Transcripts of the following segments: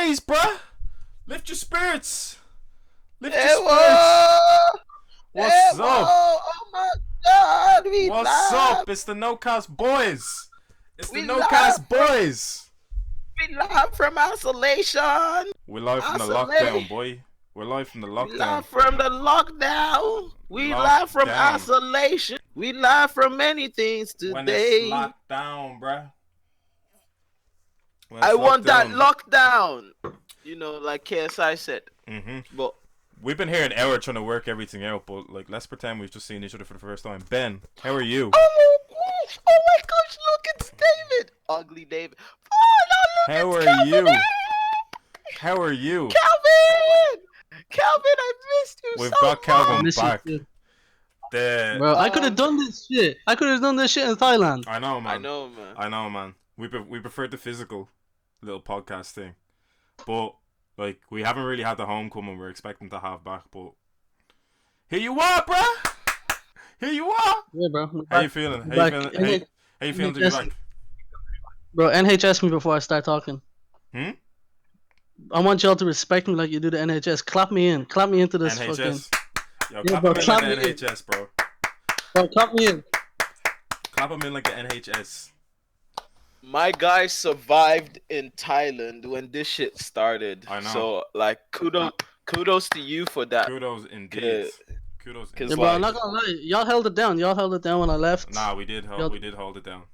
days, bruh. Lift your spirits. Lift your spirits. Ewo! What's Ewo! up? Oh my God, we What's live! up? It's the No Cast Boys. It's the We No live Cast from Boys. we live from isolation. We're live from the lockdown, Isolate. boy. We're live from the We lockdown. live from the lockdown. We live from Lockdown. isolation. We live from many things When it's today. locked down, bruh. When I it's locked want that down. lockdown. You know, like KSI said. But We've been here an hour trying to work everything out, but like, let's pretend we've just seen each other for the first time. Ben, how are you? oh my gosh, look, it's David. Ugly David. Oh no, look, How it's are Calvin. you? How are you? Calvin, I missed you We've so got much. Calvin Miss you back. too. The Bro, I could have done this shit. I could have done this shit in Thailand. I know, man. I know, man. We preferred the physical little podcast thing, but like we haven't really had the homecoming we're expecting to have back. But here you are, bruh. Here you are. Yeah, bro. How you feeling? How you feeling? How you feeling to be back? Bro, NHS me before I start talking. I want y'all to respect me like you do the NHS. Clap me in. Clap me into this NHS. fucking... Yo, Yeah, clap bro, him in clap like the me in. NHS, bro. Bro, clap me in. Clap him in like the NHS. My guy survived in Thailand when this shit started. I know. So like kudos to you for that. Kudos indeed. Kudos. Cause Yeah, bro, I'm not gonna lie. Y'all held it down. Y'all held it down when I left. Nah, we did hold it down.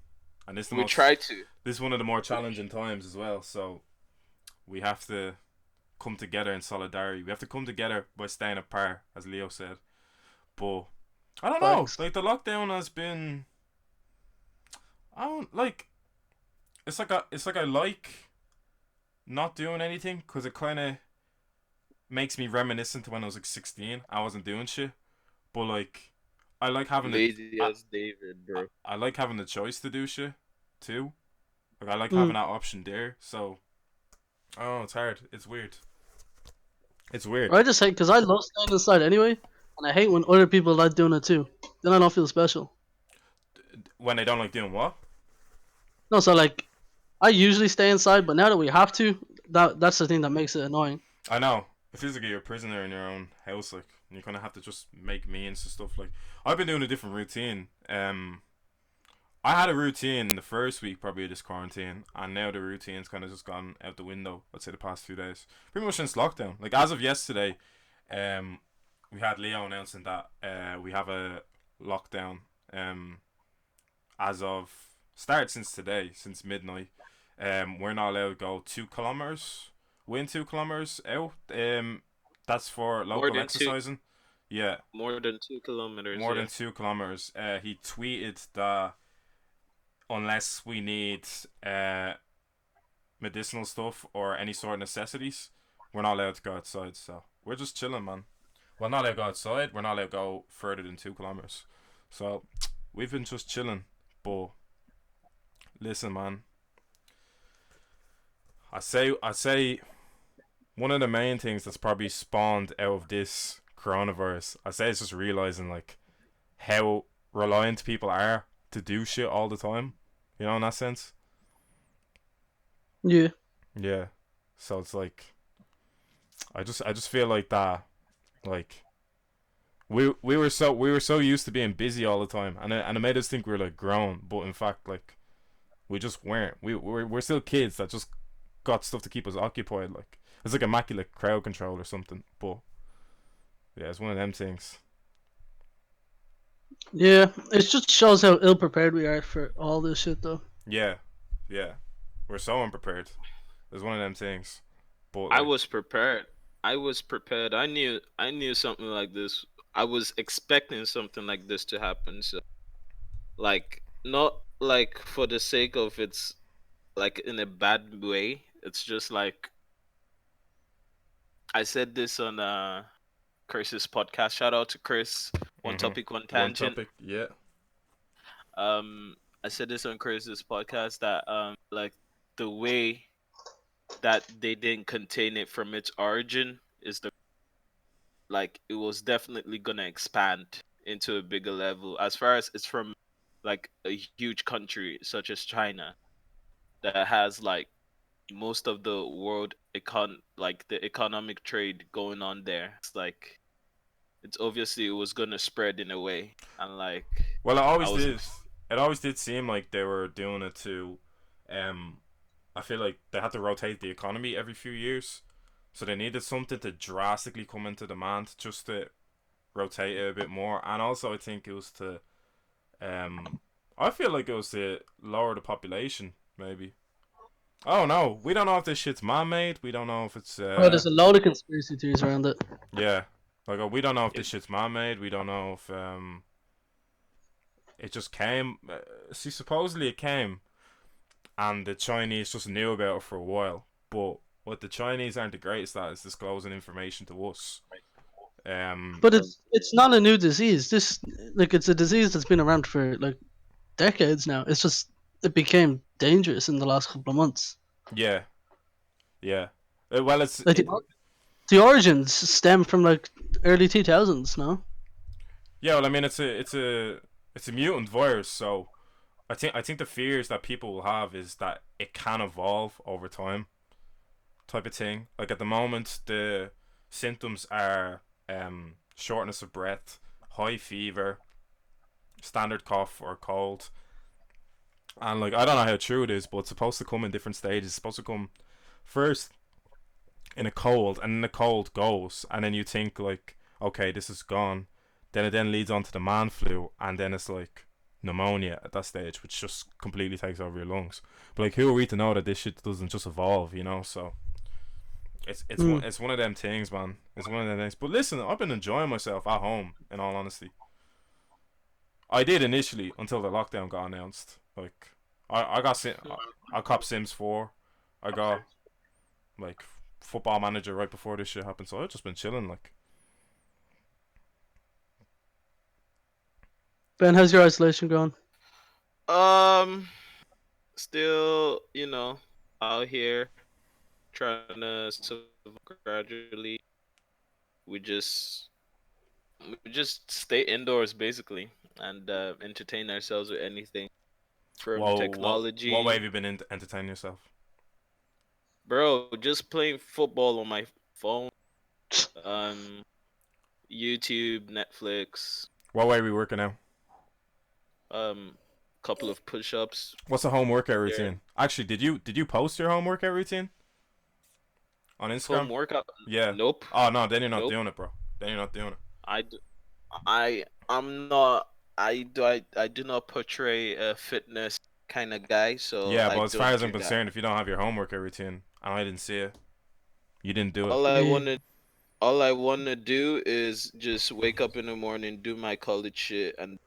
And this we tried to. This is one of the more challenging times as well, so we have to come together in solidarity. We have to come together by staying apart, as Leo said. But I don't know. Like the lockdown has been, I don't like. It's like I like not doing anything because it kind of makes me reminiscent to when I was like 16. I wasn't doing shit, but like I like having lazy as David, bro. I like having the choice to do shit too. Like I like having that option there. So, oh, it's hard. It's weird. It's weird. I just hate because I love staying inside anyway, and I hate when other people like doing it too. Then I don't feel special. When they don't like doing what? No, so like, I usually stay inside, but now that we have to, that's the thing that makes it annoying. I know. It feels like you're a prisoner in your own house, like you kind of have to just make means to stuff. Like I've been doing a different routine. I had a routine the first week probably of this quarantine, and now the routine's kind of just gone out the window. I'd say the past few days, pretty much since lockdown. Like as of yesterday, we had Leo announcing that we have a lockdown. As of started since today, since midnight. We're not allowed to go 2 kilometers. Within 2 kilometers out. That's for local exercising. Yeah. More than 2 kilometers. More than 2 kilometers. He tweeted that unless we need medicinal stuff or any sort of necessities, we're not allowed to go outside. So we're just chilling, man. We're not allowed to go outside. We're not allowed to go further than 2 kilometers. So we've been just chilling. But listen, man. I say one of the main things that's probably spawned out of this coronavirus, I say it's just realizing like how reliant people are to do shit all the time. You know, in that sense. Yeah. Yeah. So it's like I just feel like that like we were so used to being busy all the time, and it made us think we were like grown, but in fact like we just weren't. We're still kids that just got stuff to keep us occupied. Like it's like immaculate crowd control or something. But yeah, it's one of them things. Yeah, it just shows how ill prepared we are for all this shit, though. Yeah, we're so unprepared. It's one of them things. But I was prepared. I knew something like this. I was expecting something like this to happen. So, like, not like for the sake of it's like in a bad way. It's just like I said this on Chris's podcast. Shout out to Chris. One topic, one tangent. One topic, yeah. I said this on Chris's podcast that like the way that they didn't contain it from its origin is like it was definitely gonna expand into a bigger level as far as it's from like a huge country such as China that has like most of the world like the economic trade going on there. It's like it's obviously it was gonna spread in a way, and like Well, it I always was did. It always did seem like they were doing it to. Um, I feel like they had to rotate the economy every few years, so they needed something to drastically come into demand just to rotate it a bit more. And also, I think it was to. Um, I feel like it was to lower the population, maybe. Oh no, we don't know if this shit's man-made. We don't know if it's Bro, there's a load of conspiracy theories around it. yeah. Like we don't know if it, this shit's man-made. We don't know if it just came. See, supposedly it came, and the Chinese just knew about it for a while. But what the Chinese aren't the greatest at is disclosing information to us. But it's not a new disease. This like it's a disease that's been around for like decades now. It's just it became dangerous in the last couple of months. Yeah, yeah. Well, it's Like the origins stem from like early 2000s. No. yeah. Well, I mean, it's a mutant virus, so I think the fears that people will have is that it can evolve over time, type of thing. Like at the moment, the symptoms are shortness of breath, high fever, standard cough or cold, and like I don't know how true it is, but it's supposed to come in different stages. It's supposed to come first in a cold, and then the cold goes, and then you think like, okay, this is gone. Then it then leads on to the man flu, and then it's like pneumonia at that stage, which just completely takes over your lungs. But like, who are we to know that this shit doesn't just evolve, you know? So it's one of them things, man. It's one of them things. But listen, I've been enjoying myself at home. In all honesty, I did initially until the lockdown got announced. Like, I copped Sims 4. I got like Football Manager right before this shit happened. So I've just been chilling. Like, Ben, how's your isolation going? um still out here trying to survive gradually. We just we just stay indoors basically and entertain ourselves with anything from whoa, what way technology. have you been entertaining yourself? Bro, just playing football on my phone, um, YouTube, Netflix, What way are we working out? um, couple of push-ups What's a home workout there. routine? Actually, did you post your home workout routine on Instagram? Home workout? Yeah. Nope, Oh no, then you're not nope. doing it, bro. Then you're not doing it. I, d- I'm not. I do not portray a fitness kind of guy, so Yeah, I but as far don't as I'm do that. concerned, if you don't have your home workout routine, and I didn't see it, you didn't do it. All I Yeah. wanna all I wanna do is just wake up in the morning, do my college shit, and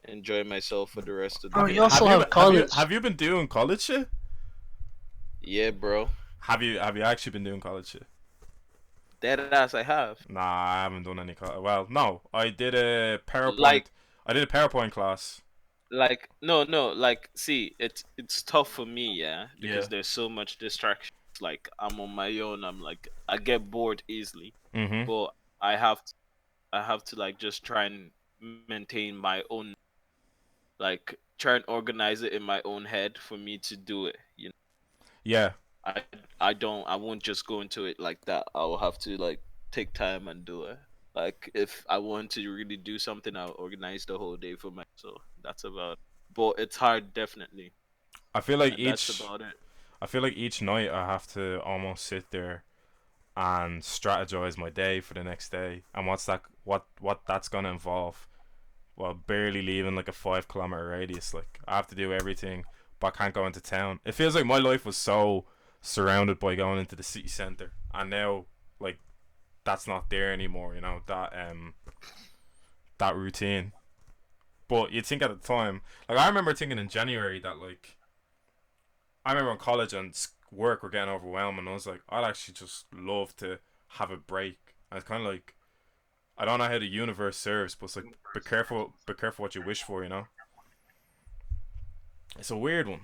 enjoy myself for the rest of the Bro, Have you you day. also have you have have you college. have you been doing college shit? Yeah, bro. Have you actually been doing college shit? Dead ass, I have. Nah, I haven't done any college. Well, no, I did a PowerPoint. Like, I did a PowerPoint class. no, like, see, it's tough for me, yeah, Yeah. because there's so much distraction. Like, I'm on my own. I'm like, I get bored easily, Mhm. but I have to like just try and maintain my own, like, try and organize it in my own head for me to do it. Yeah. I I won't just go into it like that. I will have to like take time and do it. Like if I want to really do something, I'll organize the whole day for myself. So that's about. But it's hard, definitely, I feel like and that's each. about it. I feel like each night I have to almost sit there and strategize my day for the next day and what that's gonna involve. Well, barely leaving like a 5 kilometer radius. Like I have to do everything, but I can't go into town. It feels like my life was so surrounded by going into the city center, and now like that's not there anymore. You know that routine. But you'd think at the time, like I remember thinking in January that like I remember in college and work were getting overwhelming. I was like, I'd actually just love to have a break. And it's kind of like I don't know how the universe serves, but it's like be careful what you wish for. You know, it's a weird one.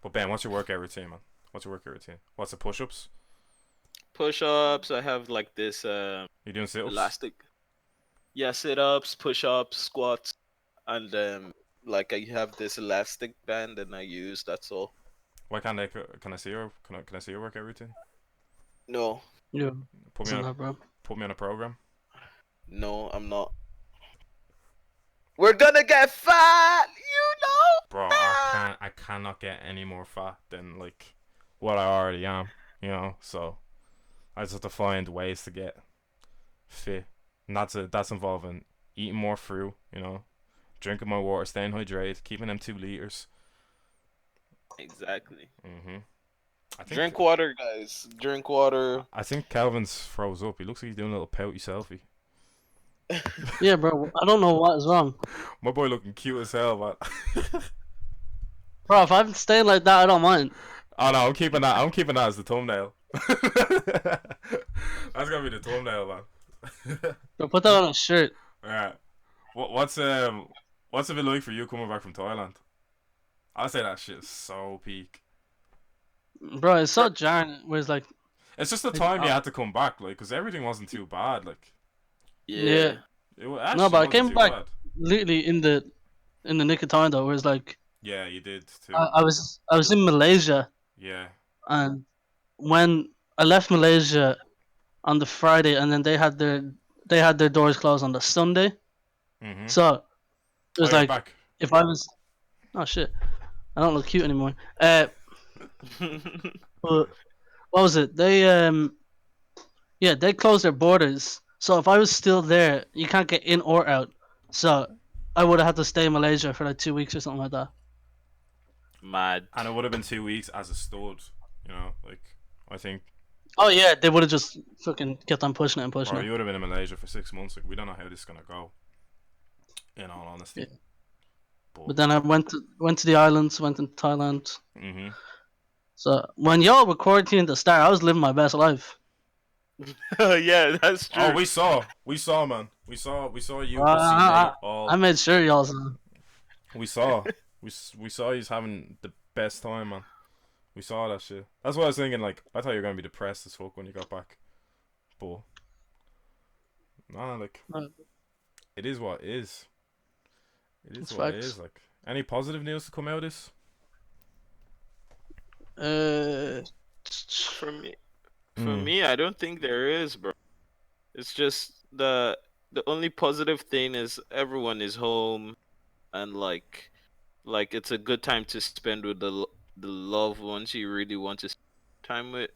But Ben, what's your workout routine, man? What's your workout routine? What's the push-ups? Push-ups. I have like this You doing sit-ups? elastic. Yeah, sit-ups, push-ups, squats, and like I have this elastic band and I use. That's all. Why can't they? Can I see your? Can I see your workout routine? No, Yeah, Put me isn't on. that, bro? Put me on a program. no, I'm not. We're gonna get fat, Bro, I cannot get any more fat than like what I already am. You know, so I just have to find ways to get fit. And that's involving eating more fruit. You know, drinking more water, staying hydrated, keeping them 2 liters. Exactly. Mhm. I think Drink water, guys. Drink water. I think Calvin's froze up. He looks like he's doing a little pouty selfie. Yeah, bro. I don't know what is wrong, My boy looking cute as hell, man. bro. If I'm staying like that, I don't mind. Oh no, I'm keeping that. I'm keeping that as the thumbnail. That's gonna be the thumbnail, man. Bro, put that on a shirt. Alright. What's it been like for you coming back from Thailand? I say that shit is so peak. Bro, it's so jarring. Where it's like, It's just the time you had to come back, like, because everything wasn't too bad. Like, yeah. Yeah. it No, actually but I wasn't came too back bad. literally in the nick of time though. Where it's like, Yeah, you did too. I was in Malaysia, Yeah. and when I left Malaysia on the Friday, and then they had their doors closed on the Sunday. Mhm. So it Oh, was you're like, back. if I was, oh shit, I don't look cute anymore. But what was it? Yeah, they closed their borders. So if I was still there, you can't get in or out. So I would have had to stay in Malaysia for like 2 weeks or something like that. Mad. And it would have been 2 weeks as a stud. You know, like, I think, Oh yeah, they would have just fucking kept on pushing it and pushing bro, it. you would have been in Malaysia for 6 months. Like, we don't know how this is gonna go. In all honesty. Yeah. But But then I went to the islands, went in Thailand. mhm. So when y'all were quarantined at the start, I was living my best life. Yeah, that's Oh, true. we saw, man. We saw you, Hussy, I, Nate, I all. made sure y'all saw. We saw, we saw you having the best time, man. We saw that shit. That's what I was thinking. Like, I thought you were gonna be depressed as fuck when you got back, but nah, like, it is what it is. It is It's what it facts. is. Like, any positive news to come out of this? Uh, For me, Mm. I don't think there is, bro. It's just the only positive thing is everyone is home and like it's a good time to spend with the loved ones you really want to spend time with,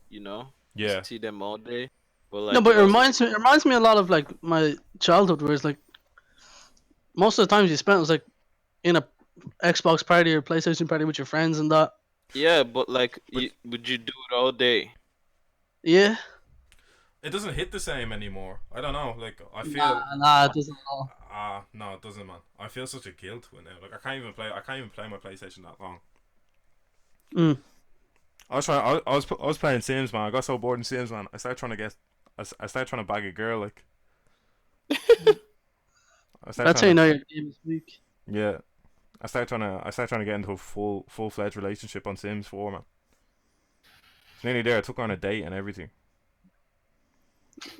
Yeah. see them all day. But no, like but it also it reminds me a lot of like my childhood, where it's like most of the times you spent was like in a Xbox party or PlayStation party with your friends and that. yeah, but like But would you do it all day? Yeah. it doesn't hit the same anymore. I don't know. Like, I feel. Nah, it doesn't at all. No, it doesn't, man. I feel such a guilt with it now. Like, I can't even play. I can't even play my PlayStation that long. Mm. I was trying. I was playing Sims, man. I got so bored in Sims, man. I started trying to get. I started trying to bag a girl. Like, I started That's how trying you to. know your game is weak. Yeah. I started trying to get into a full fledged relationship on Sims 4, man. It's nearly there. I took her on a date and everything.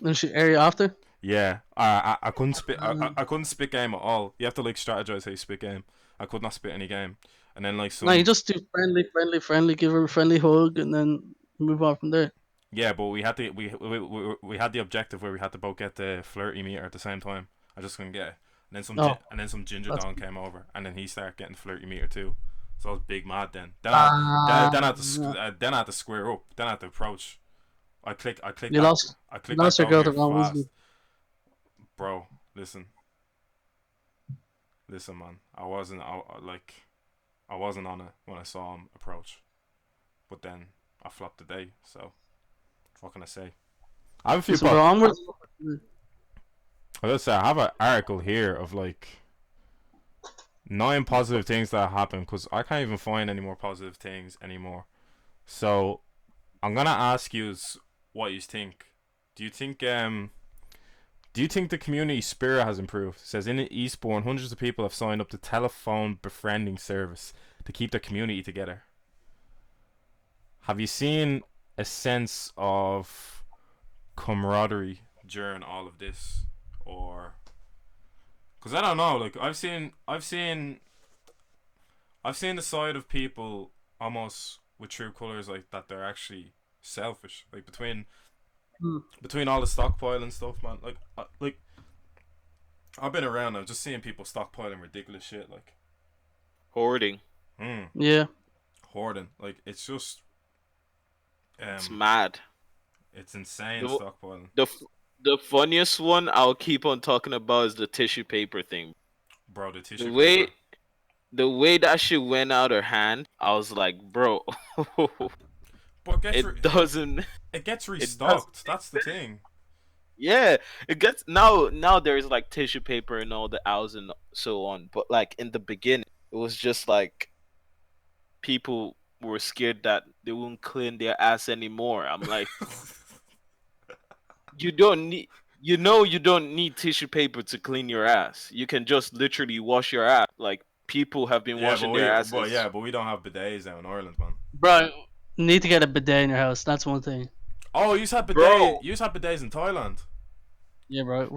Then she air you after. Yeah. I couldn't spit. Um, I couldn't spit game at all. You have to like strategize how you spit game. I could not spit any game. And then like no, you some. just do friendly, give her a friendly hug, and then move on from there. Yeah, but we had the we had the objective where we had to both get the flirty meter at the same time. I just couldn't get it. Oh, And then some ginger that's. don came over, and then he started getting flirty meter too. So I was big mad then. Then I had to Yeah. then I had to square up. Then I had to approach. You lost. I You clicked that lost your go girl here to Ron fast, Weasley. bro. Listen, man. I wasn't on it when I saw him approach, but then I flopped the day. So what can I say? I have a few Listen, bro, onwards. I gotta say, I have an article here of like 9 positive things that happened because I can't even find any more positive things anymore. So I'm gonna ask you what you think. Do you think the community spirit has improved? It says in Eastbourne, hundreds of people have signed up to telephone befriending service to keep their community together. Have you seen a sense of camaraderie during all of this, or? Because I don't know, like I've seen the side of people almost with true colors like that they're actually selfish. Like Hmm. between all the stockpile and stuff, man. Like I've been around. I'm just seeing people stockpiling ridiculous shit. Like, Hoarding. mm, Yeah. hoarding. Like it's just It's um, mad. it's insane The stockpiling, the f- the funniest one I'll keep on talking about is the tissue paper thing. bro. The The tissue way paper, the way that shit went out her hand, I was like, bro, but it doesn't it gets it doesn't restocked. make That's the sense. thing. Yeah, it gets now there's like tissue paper and all the owls and so on. But like in the beginning, it was just like people were scared that they wouldn't clean their ass anymore. I'm like, you don't need you don't need tissue paper to clean your ass. You can just literally wash your ass. Like people have been Yeah, washing their asses. but we don't have bidets now in Ireland, man. Bro, need to get a bidet in your house. That's one thing. Oh, Bro, you used to have bidets in Thailand. Yeah, bro.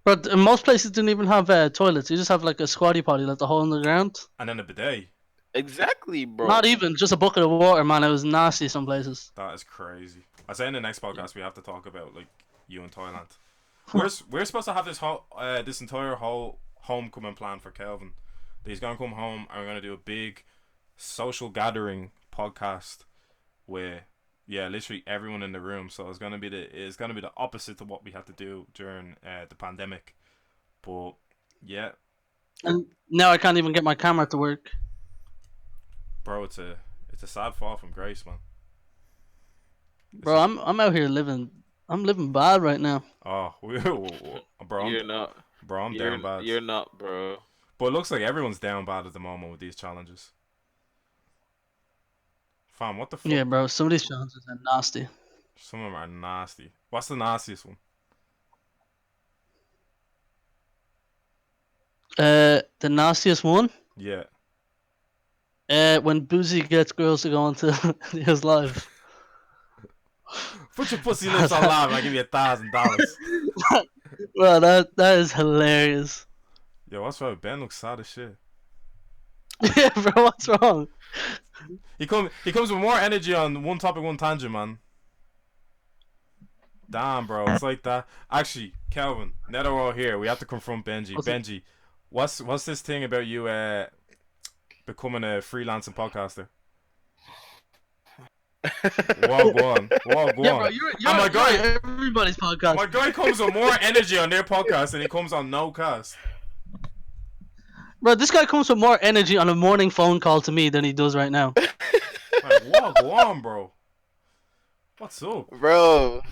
But in most places didn't even have toilets. You just have like a squatty potty, like the hole in the ground. And then a bidet. exactly, bro. Not even just a bucket of water, man. It was nasty some places. That is crazy. I say in the next Yeah. podcast we have to talk about like you in Thailand. We're supposed to have this entire whole homecoming plan for Kelvin. He's gonna come home and we're gonna do a big social gathering podcast where literally everyone in the room. So it's gonna be the opposite to what we had to do during the pandemic. But yeah, And now I can't even get my camera to work. bro, it's a sad fall from grace, man. It's Bro, just I'm out here living. I'm living bad right now. oh, bro, You're not. I'm down bad. You're not, bro. But it looks like everyone's down bad at the moment with these challenges. Fam, what the fuck? Yeah, bro. Some of these challenges are nasty. Some of them are nasty. What's the nastiest one? The nastiest one. Yeah. When Boozy gets girls to go into his live. Put your pussy lips on live and I'll give you $1,000. Bro, that is hilarious. Yo, what's wrong? Ben looks sad as shit. Yeah, bro. What's wrong? He comes with more energy on one topic, one tangent, man. Damn, bro, it's like that. Actually, Kelvin, now that we're all here, we have to confront Benji. What's it? Benji, what's this thing about you becoming a freelancing podcaster? Whoa, go on. Whoa, go Yeah, on. bro. And my guy, you're everybody's podcast. my guy comes with more energy on their podcast than he comes on no cast. Bro, this guy comes with more energy on a morning phone call to me than he does right now. Like, whoa, go on, bro. What's up? Bro,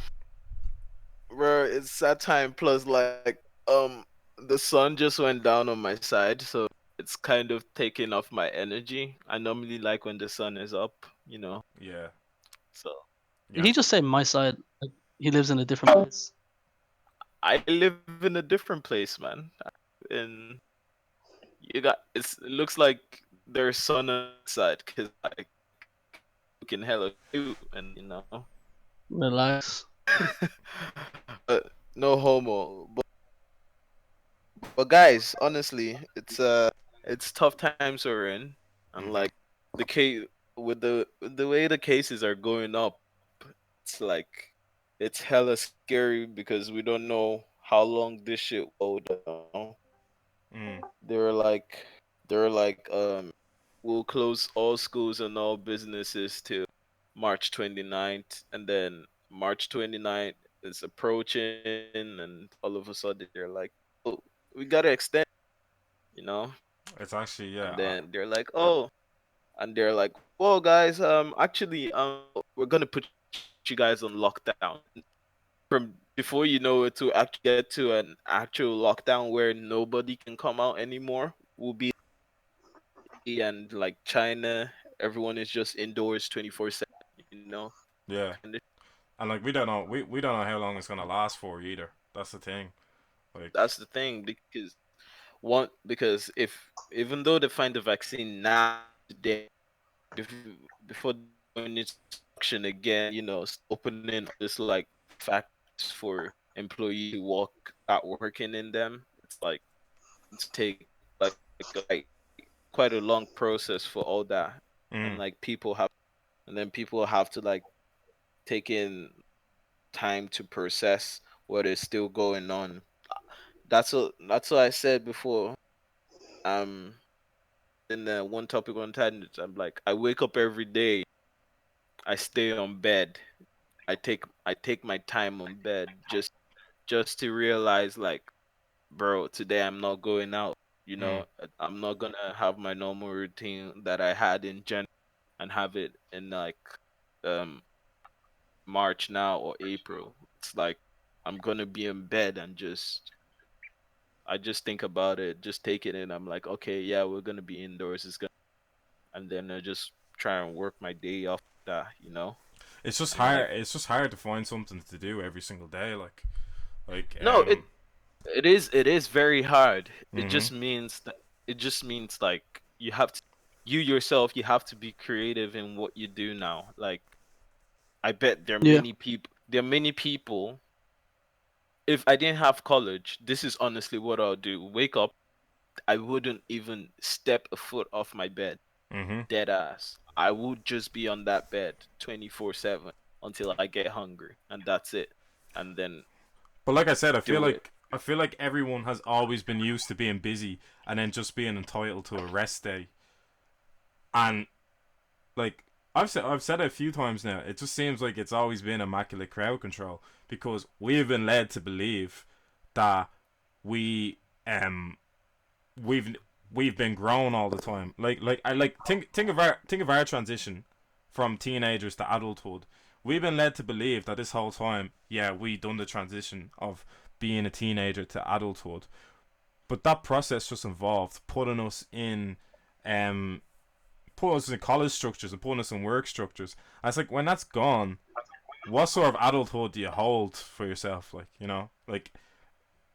it's that time plus like the sun just went down on my side, so it's kind of taking off my energy. I normally like when the sun is up, you know. Yeah. So Yeah. Did he just say my side? Like he lives in a different place. I live in a different place, man. And it looks like there's sun outside because like looking hella cute and you know. Relax. But no homo. But guys, honestly, it's tough times we're in, and like the case with the way the cases are going up, it's like it's hella scary because we don't know how long this shit will go down. Mm. They're like we'll close all schools and all businesses till March 29th, and then March 29th is approaching, and all of a sudden they're like, oh, we gotta extend, you know. It's actually And yeah. then they're like, oh, and they're like, well, guys, actually, we're gonna put you guys on lockdown. From before you know it to actually get to an actual lockdown where nobody can come out anymore, will be and like China, everyone is just indoors 24/7. You know, Yeah. kind of. And like we don't know how long it's gonna last for either. That's the thing. Like That's the thing because if even though they find the vaccine now today, before going into action again, you know, opening this like factories for employees to working in them, it's like it's take like quite a long process for all that, and mm, like people have and then people have to like take in time to process what is still going on. That's what I said before. Um, in the one topic on tangent, I'm like, I wake up every day, I stay on bed, I take my time on bed just to realize like, bro, today I'm not going out. Mm. I'm not gonna have my normal routine that I had in Jan and have it in like um March now or April. It's like I'm gonna be in bed and I just think about it, just take it in. I'm like, okay, yeah, we're gonna be indoors. And then I just try and work my day off that. It's just And like, hard. It's just hard to find something to do every single day. Like no, it is very hard. It Mhm. just means that like you yourself, you have to be creative in what you do now. Like, I bet Yeah. there are many people. If I didn't have college, this is honestly what I'll do. Wake up, I wouldn't even step a foot off my bed. Mhm. Dead ass. I would just be on that bed 24/7 until I get hungry, and that's it. And then But like I said, do it. I feel like everyone has always been used to being busy and then just being entitled to a rest day. And like I've said it a few times now. It just seems like it's always been immaculate crowd control because we've been led to believe that we we've we've been grown all the time. Think of our transition from teenagers to adulthood. We've been led to believe that this whole time, yeah, we done the transition of being a teenager to adulthood. But that process just involved um putting us in college structures and putting us in work structures. And it's like when that's gone, what sort of adulthood do you hold for yourself? Like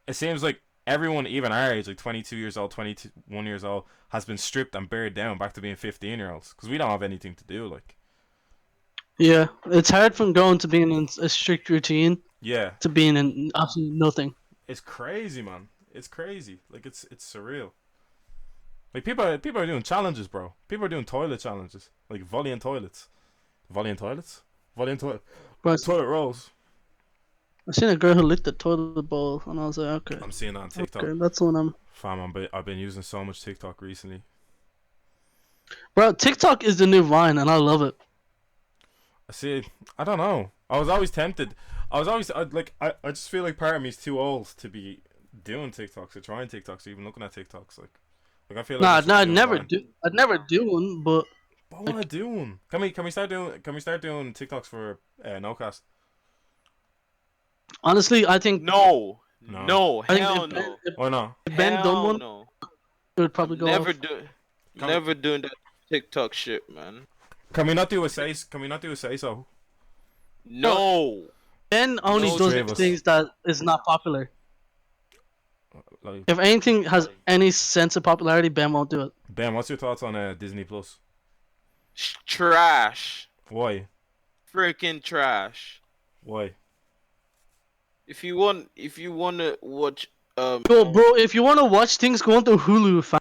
it seems like everyone, even our age, like 22 years old, 21 years old, has been stripped and buried down back to being 15-year-olds because we don't have anything to do. Like, Yeah. It's hard from going to being in a strict routine yeah, to being in absolutely nothing. it's crazy, man. It's crazy. Like it's surreal. Like people are doing challenges, bro. People are doing toilet challenges, like volleying toilets, volleying toilets, volleying toilet But toilet rolls. I seen a girl who licked the toilet bowl, and I was like, okay, I'm seeing that on TikTok. okay, that's one I'm. Fam, I've been using so much TikTok recently. Bro, TikTok is the new Vine, and I love it. I see. I don't know. I was always tempted. I just feel like part of me is too old to be doing TikToks or trying TikToks or even looking at TikToks. Like I feel like I Nah, should nah, be I'd doing never Vine. do. I'd never do one, but But I want to do one. Can we start doing TikToks for NoCast? honestly, I think No, No. no, I think hell no, Why not? if Ben done hell one, no. it would probably I'm go off. Can we, never doing that TikTok shit, man. can we not do a say? Can we not do a say so? No, Ben only no, does Three of us. things that is not popular. Like If anything has any sense of popularity, Ben won't do it. Ben, what's your thoughts on Disney Plus? trash, Why? freaking trash. Why? If you want to watch, Bro, if you want to watch things, go onto Hulu.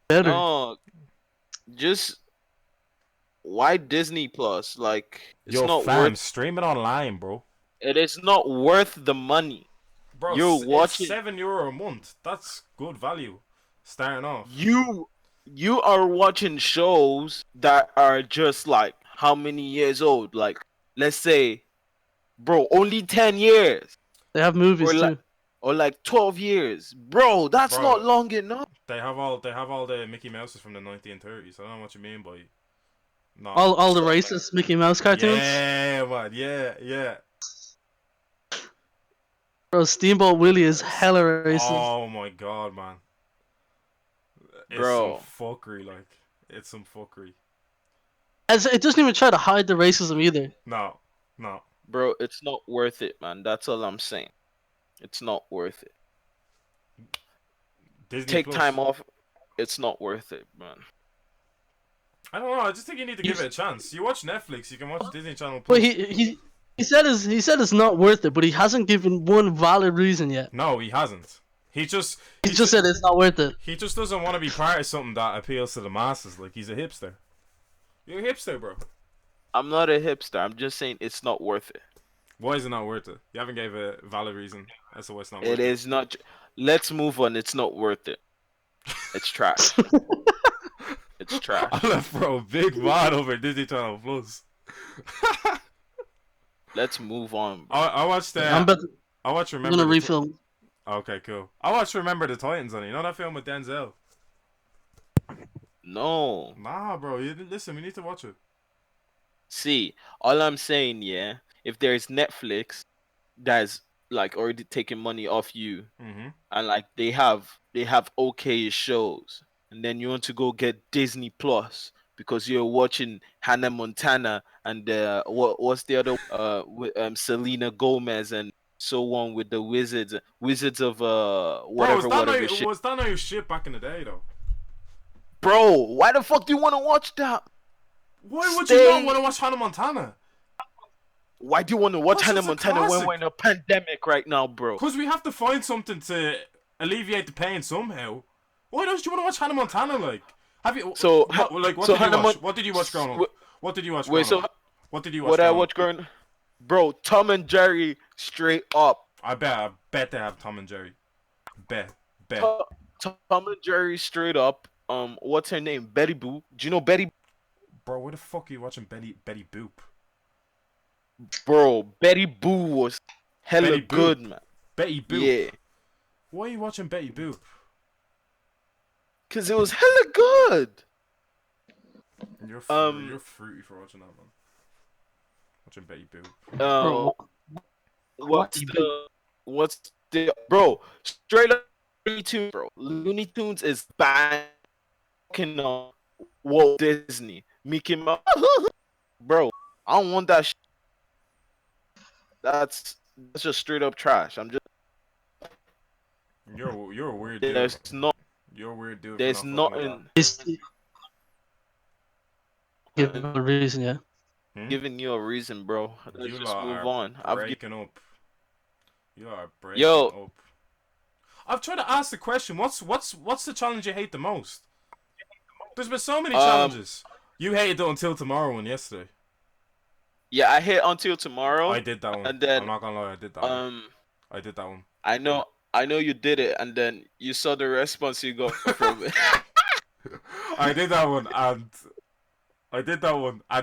Better. no, just why Disney Plus? Like, it's Yo, not fam, worth. stream it online, bro. It is not worth the money. Bro, You're it's watching. €7 a month. That's good value. Starting off. You are watching shows that are just like how many years old? Like, let's say, bro, only 10 years They have movies or like too. 12 years, bro. That's Bro, not long enough. they have all the Mickey Mouses from the 1930s. I don't know what you mean by no. All the racist Mickey Mouse cartoons. Yeah, man. Yeah. Bro, Steamboat Willie is hella racist. Oh my god, man. It's Bro. some fuckery, like. It's some fuckery. It doesn't even try to hide the racism either. No. Bro, it's not worth it, man. That's all I'm saying. It's not worth it. Disney Take Plus. time off. It's not worth it, man. I don't know. I just think you need to give it a chance. You watch Netflix, you can watch Disney Channel But Plus. he said it's not worth it, but he hasn't given one valid reason yet. No, he hasn't. He just said it's not worth it. He just doesn't want to be part of something that appeals to the masses. Like, he's a hipster. You're a hipster, bro. I'm not a hipster. I'm just saying it's not worth it. Why is it not worth it? You haven't gave a valid reason as to why it's not It worth it. is not. Let's move on. It's not worth it. It's trash. It's I trash. left for a big man over Disney Channel Plus. Let's move on, bro. I watched I'm about to, I watched I'm Remember gonna the refilm. Okay, cool. I watched Remember the Titans on it. You know that film with Denzel? No. Nah, bro. You didn't listen. We need to watch it. See, all I'm saying, yeah, if there's Netflix that's like already taking money off you, Mm-hmm. and like they have okay shows, and then you want to go get Disney Plus because you're watching Hannah Montana and what's the other with Selena Gomez and so on with the Wizards of Bro, whatever shit. was that not your shit back in the day though? Bro, why the fuck do you want to watch that? Why would you not Stay. want to watch Hannah Montana? Why do you want to watch That's Hannah just a Montana when classic. we're in a pandemic right now, bro? Because we have to find something to alleviate the pain somehow. Why don't you want to watch Hannah Montana? Like, have you? So, What so did you Hannah watch? Mon- What did you watch growing up? What did you watch Wait, growing so up? What did you watch what I growing up? watch growing, bro? Tom and Jerry, straight up. I bet they have Tom and Jerry. Bet. Tom, Tom and Jerry, straight up. What's her name? Betty Boo. Do you know Betty? Bro, where the fuck are you watching Betty Boop? Bro, Betty Boo was hella Betty Boop. good, man. Betty Boop. Yeah, Why are you watching Betty Boop? cause it was hella good. You're fruity for watching that, man. Watching Betty Boop. Bro, What's the bro? Straight up Looney Tunes, bro. Looney Tunes is bad. Fucking Walt Disney, Mickey Mouse, bro. I don't want that. That's just straight up trash. I'm just You're a weird dude. there's not You're a weird dude. there's for not fucking with nothing it's give a reason, yeah. that. Hmm? giving you a reason, bro. Let's You just lot move are on. breaking up. You are breaking Yo. up. I've tried to ask the question. What's the challenge you hate the most? There's been so many challenges. You hated the Until Tomorrow one yesterday. Yeah, I hit Until Tomorrow. I did that one. And then I'm not gonna lie, I did that one. I did that one. I know you did it, and then you saw the response you got from it. I did that one, and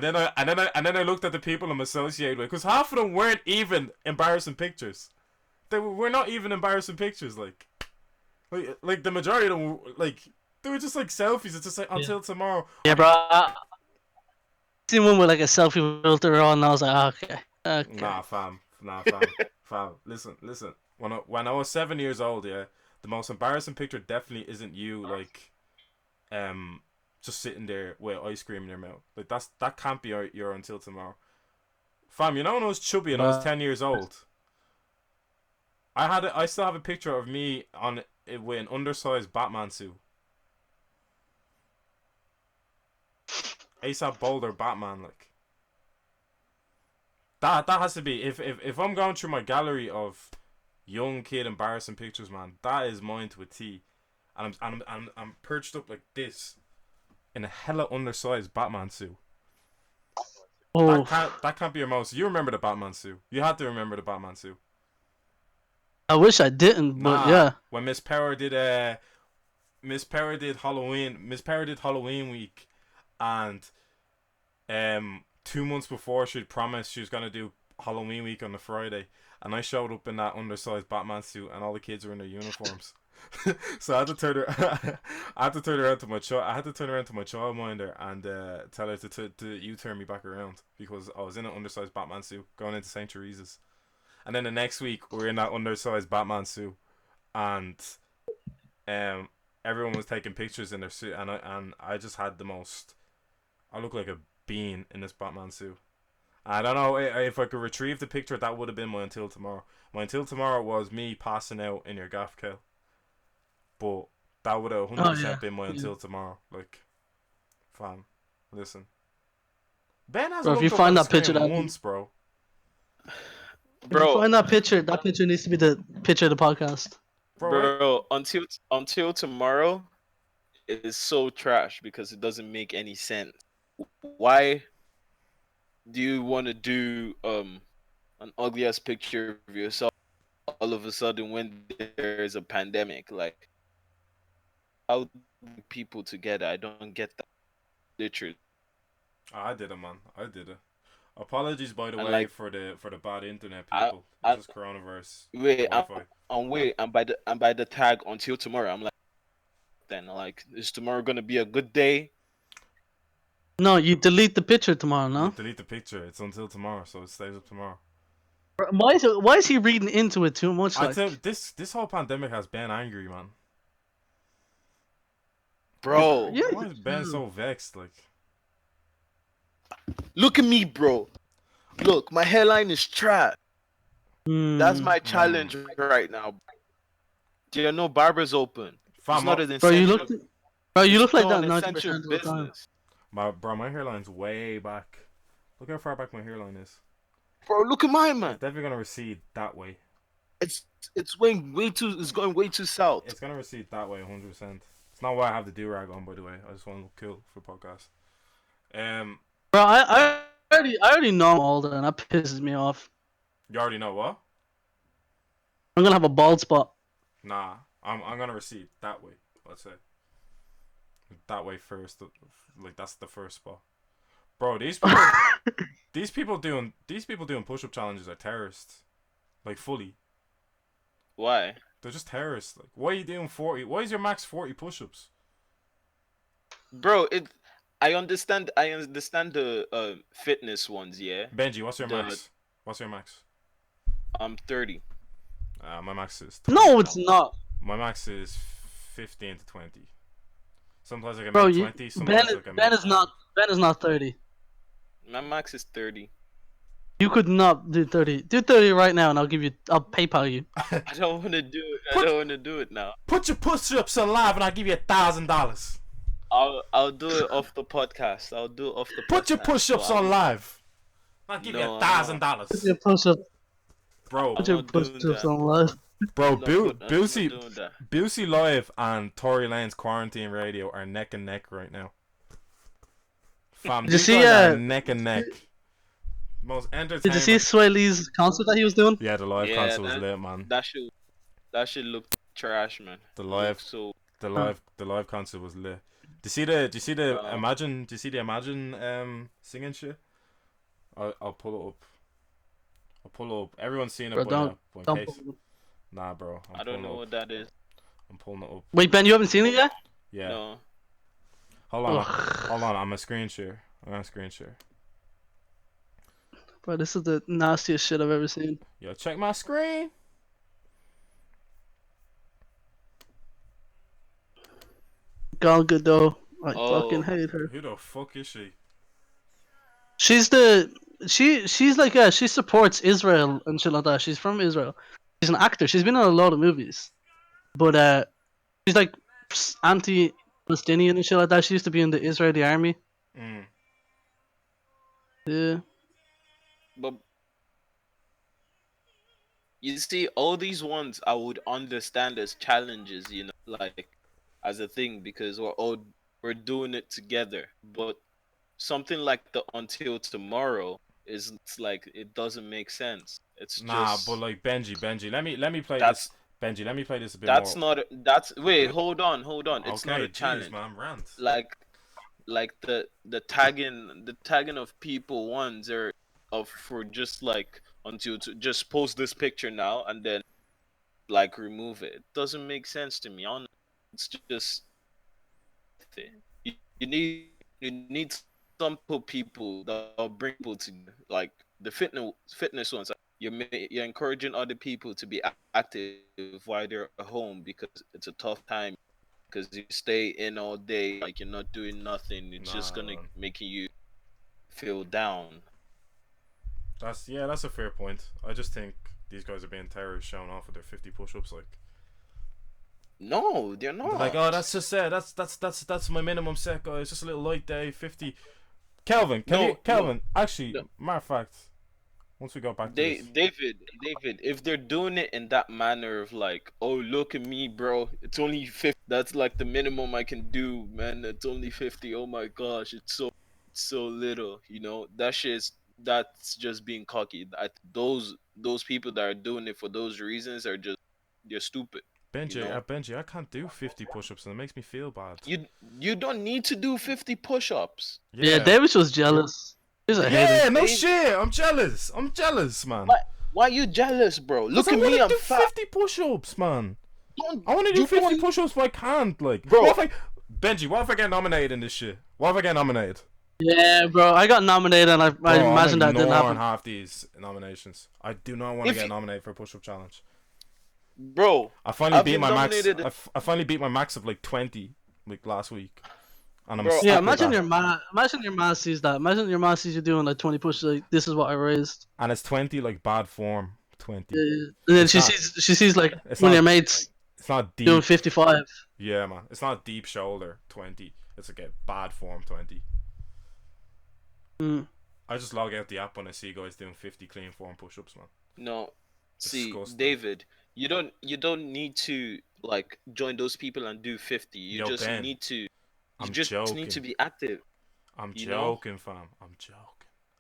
then I looked at the people I'm associated with, because half of them weren't even embarrassing pictures. They were not even embarrassing pictures. Like the majority of them, they were just like selfies. It's just like Until Tomorrow. Yeah, bro. I seen one with like a selfie filter on, and I was like, okay. Nah, fam. Fam. Listen. When I was 7 years old, yeah, the most embarrassing picture definitely isn't you, just sitting there with ice cream in your mouth. Like that can't be your Until Tomorrow. Fam, you know when I was chubby and I was 10 years old, I still have a picture of me with an undersized Batman suit. ASAP Boulder Batman, like. That has to be, if I'm going through my gallery of young kid embarrassing pictures, man, that is mine to a T. And I'm perched up like this in a hella undersized Batman suit. Oh, That can't be your most. You remember the Batman suit? You had to remember the Batman suit. I wish I didn't, but yeah. When Miss Power did Halloween week, and 2 months before she'd promised she was gonna do Halloween week on the Friday, and I showed up in that undersized Batman suit, and all the kids were in their uniforms. So I had to turn her. I had to turn around to my childminder and tell her to U-turn me back around, because I was in an undersized Batman suit going into St. Teresa's. And then the next week we're in that undersized Batman suit, and everyone was taking pictures in their suit, and I just had the most. I look like a bean in this Batman suit. I don't know if I could retrieve the picture. That would have been my Until Tomorrow. My Until Tomorrow was me passing out in your gaff, Kel. But that would have 100% been my Until Tomorrow. Like, fam, listen. Ben hasn't Bro, if you looked up find at the that picture, screen once, bro. If you Bro, find that picture needs to be the picture of the podcast. bro, Until Tomorrow is so trash because it doesn't make any sense. Why Do you want to do an ugly ass picture of yourself all of a sudden when there is a pandemic? Like, how do you bring people together? I don't get that. Literally. I did it, man. I did it. Apologies, by the And way, like, for the bad internet, I, people. It's I just coronavirus wait, Wi-Fi. and by the tag until tomorrow. I'm like, then like, is tomorrow gonna be a good day? No, you delete the picture tomorrow, You no? delete the picture. It's until tomorrow, so it stays up tomorrow. Why is he reading into it too much? I tell Like, you, this whole pandemic has Ben angry, man. Bro, yeah, Why is Ben so vexed? Like, look at me, bro. Look, my hairline is trash. That's hmm. my challenge right now. There are no barbers open. It's fam, not an Bro, you essential. look, bro, you It's look like not that an essential 90% of the time. business. my hairline's way back. Look how far back my hairline is. Bro, look at mine, It's man. definitely gonna recede that way. It's way too. It's going way too south. It's gonna recede that way, 100%. It's not why I have the do rag on, by the way. I just want to look cool for the podcast. Um, Bro, I already know I'm older, and that pisses me off. you already know what? I'm gonna have a bald spot. Nah, I'm gonna recede that way. Let's say that way first. Like that's the first spot, bro. These people doing push-up challenges are terrorists. Like fully, Why, they're just terrorists. Like, why are you doing 40? Why is your max 40 push-ups? bro? It. I understand. I understand the fitness ones. Yeah. Benji, what's your The max? What's your max? I'm 30. My max is 20. No, it's not, My max is 15 to 20. Sometimes I can bro. make You 20. Ben Sometimes is I can Ben make is not Ben is not 30. My max is 30. You could not do 30. Do 30 right now, and I'll PayPal you. I don't want to do it. I Put don't want to do it now. put your push-ups on live, and I'll give you $1,000. I'll do it off the podcast. I'll do it off the Put your podcast. push-ups So on live. I'll give you No, $1,000, I'm not. Put your push-up, bro. put I'm your not doing push-ups that. on live. Bro, I'm not I'm not Boosie doing that. Boosie Live and Tory Lane's Quarantine Radio are neck and neck right now. Fam, Did you these see? guys are neck and neck. Most Did you entertaining. see Sway Lee's concert that he was doing? Yeah, the live Yeah, concert was lit, man. that should look trash, man. The Look live, so the live concert was lit. Do you see the Wow. Imagine? Do you see the Imagine singing shit? I'll pull it up. I'll pull it up. Everyone's seen it Bro, by don't now. But in don't. case, nah, bro. I don't know what that is. I'm pulling it up. Wait, Ben, you haven't seen it yet? Yeah. No. Hold on. Ugh. Hold on. I'm a screen share. Bro, this is the nastiest shit I've ever seen. Yo, check my screen. Gal Gadot, I Oh. fucking hate her. Who the fuck is she? She's like she supports Israel and shit like that. She's from Israel. She's an actor. She's been in a lot of movies, but she's like anti-Palestinian and shit like that. She used to be in the Israeli army. Mm. Yeah. But you see, all these ones I would understand as challenges, like as a thing because we're doing it together. But something like the until tomorrow it's like it doesn't make sense. It's Nah, just but like Benji, let me play that's this. Benji, let me play this a bit that's more. not that's wait, hold on. It's not Okay, a jeez, challenge. man, rant. Like the tagging of people ones are of for just like until to just post this picture now and then like remove it. It doesn't make sense to me. Honestly. It's just you need some people that'll bring people together. Like the fitness ones. You're encouraging other people to be active while they're at home because it's a tough time because you stay in all day like you're not doing nothing. It's just Nah, gonna man. making you feel down. That's a fair point. I just think these guys are being terrorists showing off with their 50 push-ups. Like, No, they're they're not. like, oh, that's just it. That's my minimum set, guys. Just a little light day, 50. Kelvin, actually, no. matter of fact, once we go back to They, this, David, if they're doing it in that manner of like, oh look at me, bro, it's only 50. That's like the minimum I can do, man. It's only 50. Oh my gosh, it's so little. That shit is that's just being cocky. Those people that are doing it for those reasons are just they're stupid. You Benji, know, Benji, I can't do 50 push-ups and it makes me feel bad. you don't need to do 50 push-ups. Yeah, Yeah. Davis was jealous. He's a hater. Yeah, no Dave, shit. I'm jealous. I'm jealous, man. why you jealous, bro? Cause Look I at want me, to I'm do fat. 50 push-ups, man. Don't I want to do you 50 don't, push-ups, but I can't. Like, bro? what if Benji, what if I get nominated in this shit? What if I get nominated? Yeah, bro. I got nominated, and I Bro, I'm imagine that didn't ignoring happen. half these nominations. I do not want to If get you, nominated for a push-up challenge. bro, I finally I've beat been my max. nominated. I finally beat my max of like 20, like last week, and I'm Bro, Yeah, stuck with imagine that. your man sees that. Imagine your man sees you doing like 20 pushes. Like, this is what I raised. And it's 20 like bad form. 20. And then It's not. she sees like It's one of your not. mates It's not doing deep. 55. Yeah, man. It's not deep shoulder 20. It's like a bad form 20. Mm. I just log out the app when I see guys doing 50 clean form push-ups, man. no, see, Disgusting. David, you don't need to like join those people and do 50. You Yo, just Ben, need to, you I'm just need to joking. be active. I'm You know. joking, fam. I'm joking.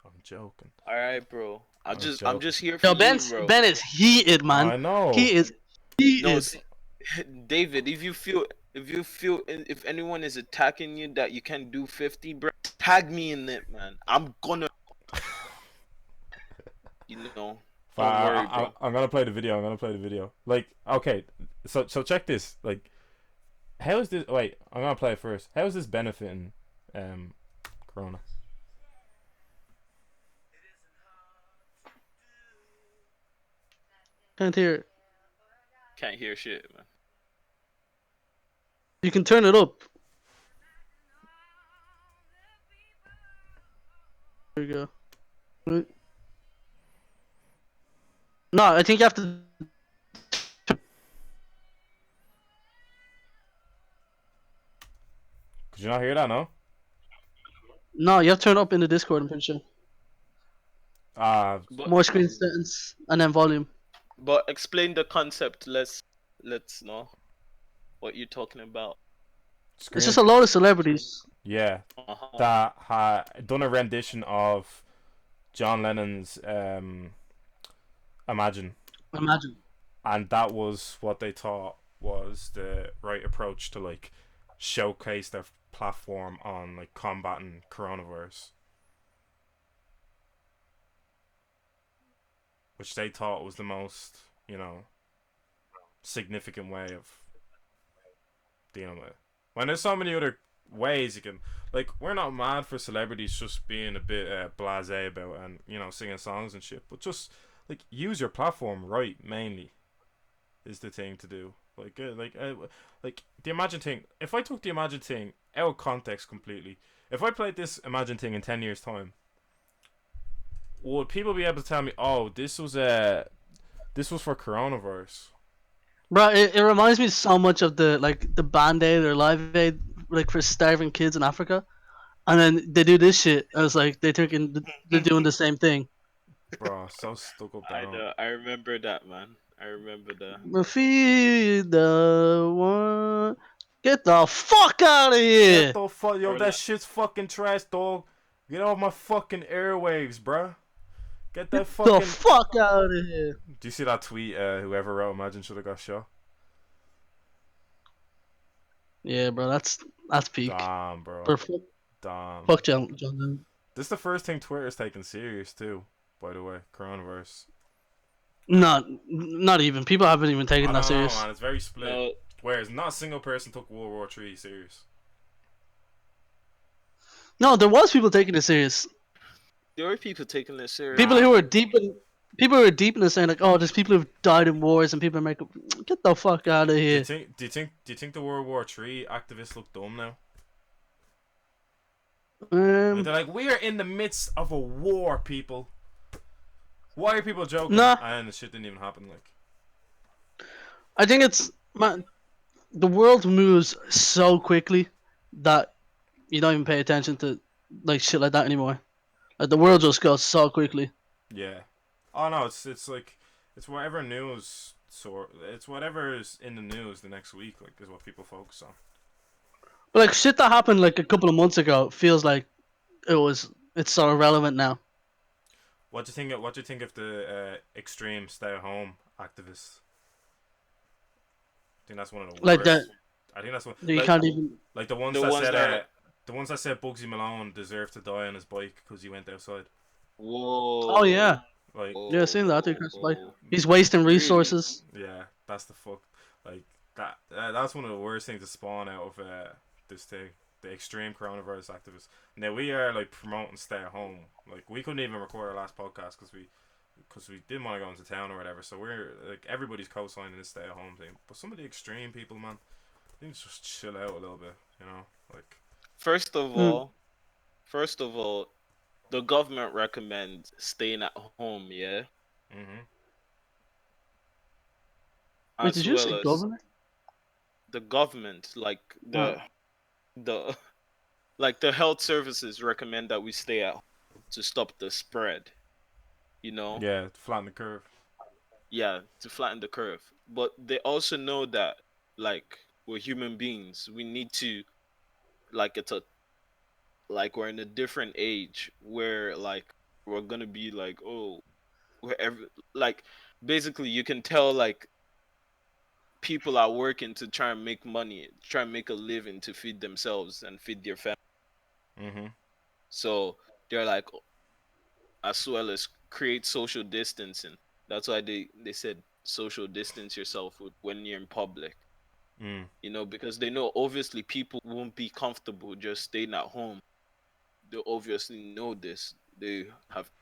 I'm joking. All right, bro. I'm I'm joking. just here for Yo, you, bro. Ben is heated, man. I know. He is No, heated. see, David, if anyone is attacking you that you can do 50, bro, tag me in it, man. I'm gonna, you know, don't worry, bro. I'm gonna play the video. I'm gonna play the video. Like, okay, so check this. Like, how is this? Wait, I'm gonna play it first. How is this benefiting, Corona? Can't hear it. Can't hear shit, man. You can turn it up. There you go. Right. No, I think you have to. Could you not hear that? No. No, you have to turn it up in the Discord. I'm pretty sure. But More screen settings and then volume. but explain the concept. Let's know what you're talking about. Screen. It's just a load of celebrities. Yeah, Uh-huh. that had done a rendition of John Lennon's Imagine, Imagine. and that was what they thought was the right approach to like showcase their platform on like combating coronavirus, which they thought was the most, significant way of dealing with it. When there's so many other ways you can, like, we're not mad for celebrities just being a bit blasé about and singing songs and shit, but just like use your platform right. Mainly is the thing to do. Like the Imagine thing. If I took the Imagine thing out of context completely, if I played this Imagine thing in 10 years' time, would people be able to tell me, "Oh, this was for coronavirus"? Bro, it reminds me so much of the Band-Aid or Live Aid like for starving kids in Africa, and then they do this shit. I was like, they're doing the same thing. Bro, so stuck up I down. know. I remember that, man. I remember that. Feed the one. Get the fuck out of here! Get the fuck, yo, Or that like, shit's fucking trash, dog. Get off my fucking airwaves, bruh. Get that Get the fucking. fuck out of here! Do you see that tweet? Whoever wrote Imagine should have got shot. Yeah, bro, that's peak. Damn, bro. Perfect. Damn. Fuck John Lennon. This is the first thing Twitter's taking serious too. By the way, coronavirus. Not even. People haven't even I taken don't that know, serious. man. It's very split. no, Whereas not a single person took World War III serious. No, there was people taking it serious. there were people taking this serious. People who were deep in it saying like, oh, there's people who've died in wars and people are making. Get the fuck out of Do you here. think? Do you think the World War III activists look dumb now? Like, they're like, we are in the midst of a war, people. Why are people joking? Nah. And the shit didn't even happen. Like, I think the world moves so quickly that you don't even pay attention to like shit like that anymore. Like the world just goes so quickly. yeah. Oh no, it's like it's whatever news. It's whatever is in the news the next week. Like, is what people focus on. But like shit that happened like a couple of months ago feels like it's sort of relevant now. What do you think? What do you think of the extreme stay-at-home activists? I think that's one of the Like that, worst. I think that's one you Like can't even. like the ones that are the ones that said Bugsy Malone deserved to die on his bike because he went outside. Oh whoa, yeah, Like yeah, whoa, seen that. I think whoa, that's like whoa. he's wasting Really? resources. yeah, that's the fuck. Like that. That's one of the worst things to spawn out of this thing. The extreme coronavirus activists. Now we are like promoting stay at home. Like we couldn't even record our last podcast because we didn't want to go into town or whatever. So we're like everybody's co-signing this stay at home thing. But some of the extreme people, man, they need to just chill out a little bit. You know, like. First of Mm. all, first of all, the government recommends staying at home, yeah, Mhm. Wait, as did you well say as governor? the government, like Uh, the like the health services recommend that we stay at home to stop the spread, you know? Yeah, flatten the curve. Yeah, to flatten the curve. But they also know that like we're human beings. We need to like it's a like we're in a different age where like we're gonna be like, oh, wherever like basically you can tell like people are working to try and make money, try and make a living to feed themselves and feed their family. Mhm. So they're like, as well as create social distancing. That's why they said social distance yourself when you're in public. Mm. Because they know obviously people won't be comfortable just staying at home. They obviously know this. They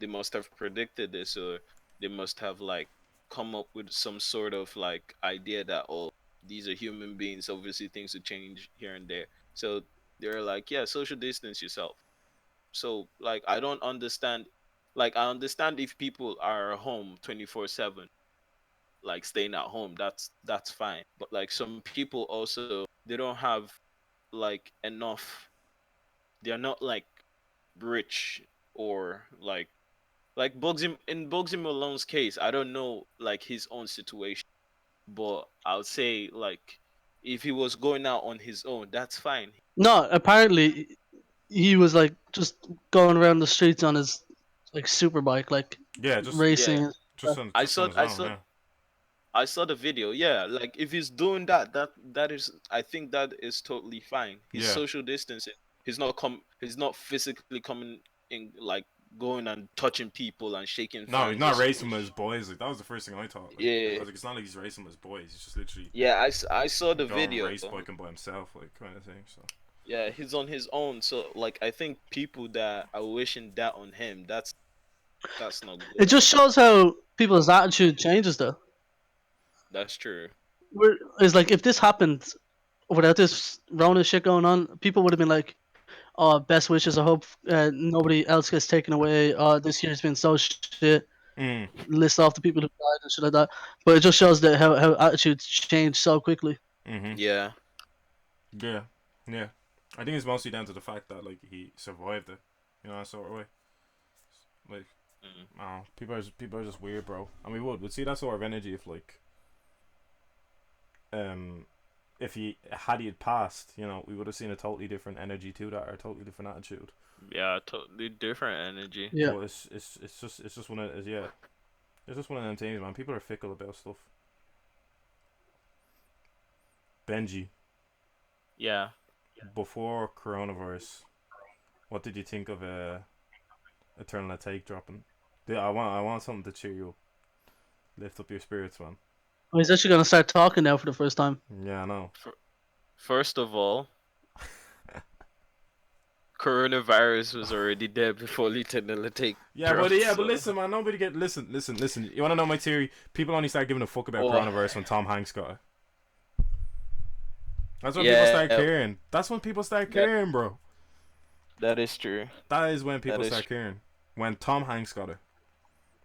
must have predicted this, or they must have like come up with some sort of like idea that, oh, these are human beings, obviously things will change here and there. So they're like, yeah, social distance yourself. So like I don't understand, like I understand if people are home 24/7, like staying at home, that's fine. But like some people also, they don't have like enough, they're not like rich, or like Bugsy Malone's case, I don't know like his own situation, but I would say like if he was going out on his own, that's fine. no, apparently he was like just going around the streets on his like super bike, like Yeah, Yeah, racing and stuff. I just on saw his I own. saw Yeah. I saw the video. Yeah, like if he's doing that, that is, I think that is totally fine. He's Yeah. social distancing. He's not physically coming in, like going and touching people and shaking No, he's hands or not something. racing with his boys. Like that was the first thing I thought. Like I Yeah, was like, it's not like he's racing with his boys. He's just literally yeah. I saw the going video. race biking by himself, like kind of thing. So. Yeah, he's on his own. So like, I think people that are wishing that on him, that's not It good. just shows how people's attitude changes, though. That's true. It's like if this happened without this Rona shit going on, people would have been like, "Oh, best wishes. I hope nobody else gets taken away. This year's been so shit." Mm. List off the people who died and shit like that. But it just shows that how attitudes change so quickly. Mhm. Yeah. Yeah. Yeah. I think it's mostly down to the fact that like he survived it. You know, that sort of way. Like, Mm. oh, people are just weird, bro. And we'd see that sort of energy if like um if he had passed, you know, we would have seen a totally different energy to that or a totally different attitude. Yeah, totally different energy. Yeah. But it's just one of yeah, it's just one of them things, man. People are fickle about stuff. Benji, Yeah. before coronavirus, what did you think of Eternal Take dropping? Yeah, I want something to cheer you up, lift up your spirits, man. Oh, he's actually gonna start talking now for the first time. Yeah, I know. First of all, coronavirus was already there before Lieutenant Take dropped. But So, listen, man. Nobody get listen. You want to know my theory? People only start giving a fuck about oh, coronavirus when Tom Hanks got it. That's when people start yeah, caring. That's when people start that caring, bro. that is true. That is when That people is start true. caring. When Tom Hanks got it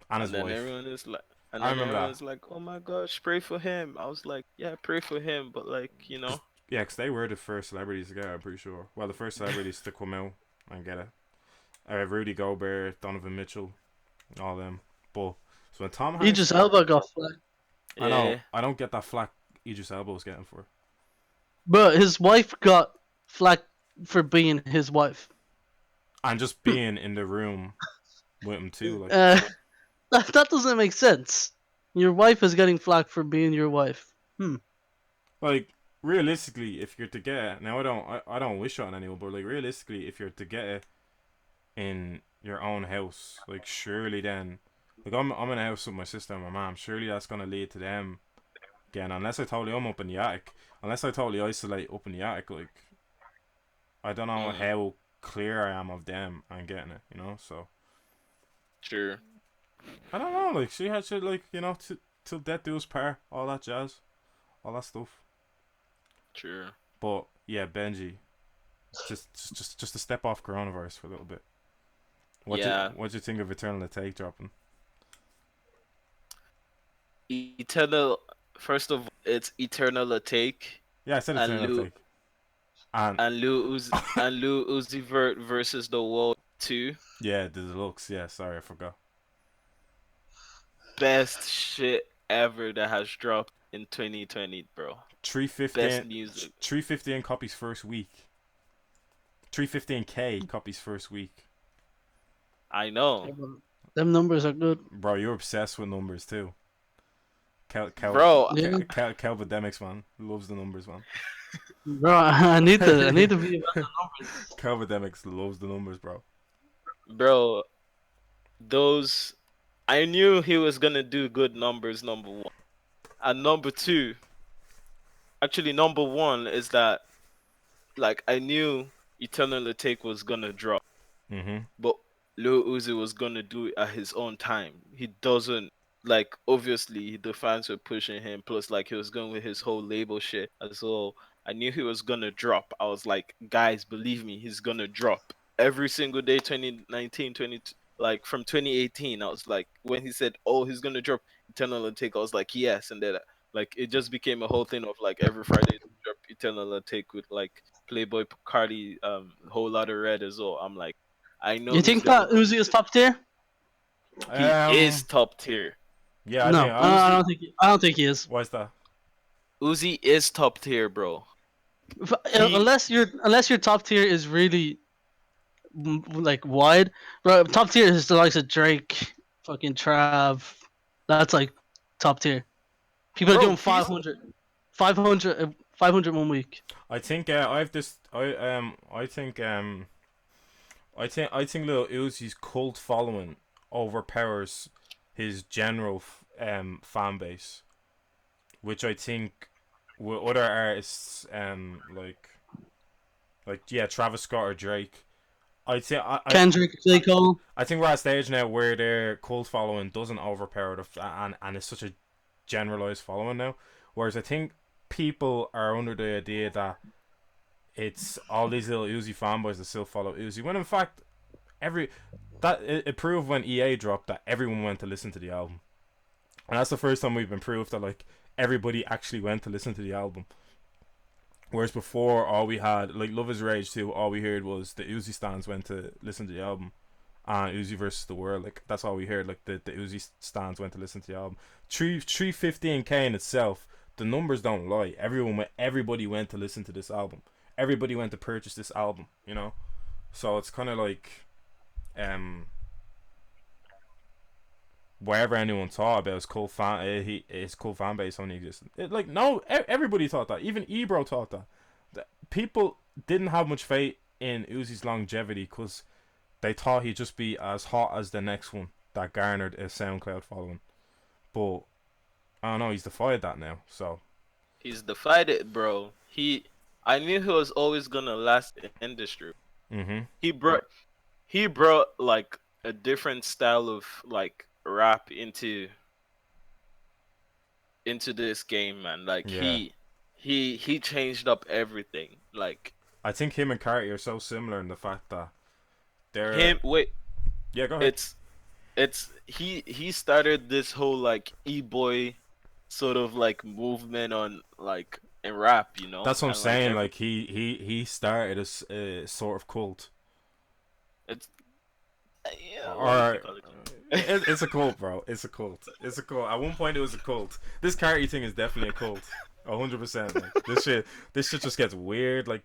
and his And then wife. everyone is like, and I then remember that. everyone's like, "Oh my gosh, pray for him." I was like, "Yeah, pray for him," but like, Cause yeah, cause they were the first celebrities to get it. I'm pretty sure. Well, the first celebrities to come out and get it. Rudy Gobert, Donovan Mitchell, all them. But so when Tom Hanks, Idris Elba got flack, I know yeah, I don't get that flack Idris Elba was getting for, but his wife got flack for being his wife. and just being in the room with him too. Like, Uh, that doesn't make sense. Your wife is getting flack for being your wife. like realistically, if you're to get it, now I don't wish it on anyone, but like realistically, if you're to get it in your own house, like surely then, like I'm in a house with my sister and my mom. Surely that's gonna lead to them again, unless I'm up in the attic. Unless I totally isolate up in the attic, like I don't know Mm, how clear I am of them and getting it, you know. So sure, I don't know. Like she had shit, like till death do us part, all that jazz, all that stuff. sure. But yeah, Benji, just to step off coronavirus for a little bit. Yeah, What do you think of Eternal Take dropping? Eternal. First of all, it's Eternal Take Yeah, I said and Eternal Lou Take, and and Lou Uzi Vert versus the World 2. yeah, the deluxe. Yeah, sorry, I forgot. Best shit ever that has dropped in 2020, bro. Best 315, music. 315 copies first week. 315K copies first week. I know, Them numbers are good. Bro, you're obsessed with numbers too. bro. Yeah, Calvademics, man, loves the numbers, man. bro. I need to be about the numbers. Calvademics loves the numbers, bro. Bro, those I knew he was gonna do good numbers, number one. And number two, actually number one is that like I knew Eternal Take was gonna drop, Mhm. but Lil Uzi was gonna do it at his own time. He doesn't like obviously the fans were pushing him, plus like he was going with his whole label shit as well. I knew he was gonna drop. I was like, guys, believe me, he's gonna drop every single day 2019, 20 like from 2018. I was like when he said, oh, he's gonna drop Eternal Take, I was like, yes, and then like it just became a whole thing of like every Friday drop Eternal Take with like Playboy Cardi, whole lot of red as well. I'm like, I know You he's think gonna that do. Uzi is top tier? He is Um. top tier. Yeah, I think. No, I Uzi don't think. I don't think he is. Why's that? Uzi is top tier, bro. He Unless your top tier is really like wide, bro. Top tier is the likes of Drake, fucking Trav. That's like top tier. People are bro, doing he's 500 one week. I think I've this. I think Lil Uzi's cult following overpowers his general fan base, which I think with other artists yeah, Travis Scott or Drake. I think Kendrick, J Cole. I think we're at a stage now where their cult following doesn't overpower and it's such a generalized following now. Whereas I think people are under the idea that it's all these little Uzi fanboys that still follow Uzi. When in fact, every that it proved when EA dropped that everyone went to listen to the album, and that's the first time we've been proved that like everybody actually went to listen to the album. Whereas before, all we had like Love Is Rage 2, all we heard was the Uzi stands went to listen to the album, and Uzi versus the world. Like that's all we heard. Like the Uzi stands went to listen to the album. 315K in itself, the numbers don't lie. Everybody went to listen to this album. Everybody went to purchase this album. You know, so it's kind of like, wherever anyone thought about his cool fan base only existed. Like no, everybody thought that. Even Ebro thought that. People didn't have much faith in Uzi's longevity because they thought he'd just be as hot as the next one that garnered a SoundCloud following. But I don't know, he's defied that now. So he's defied it, bro. I knew he was always gonna last in industry. mhm. He brought like a different style of like rap into this game, man. Like Yeah. he changed up everything. Like I think him and Carti are so similar in the fact that they're him. Wait, yeah. Go ahead. it's he started this whole like e-boy sort of like movement on like in rap, you know, That's what I'm and like saying. Like he started a sort of cult. it's yeah, what if you Or call it cult? it's a cult, bro. It's a cult. It's a cult. At one point, it was a cult. This Carti thing is definitely a cult. 100%. Like this shit just gets weird. Like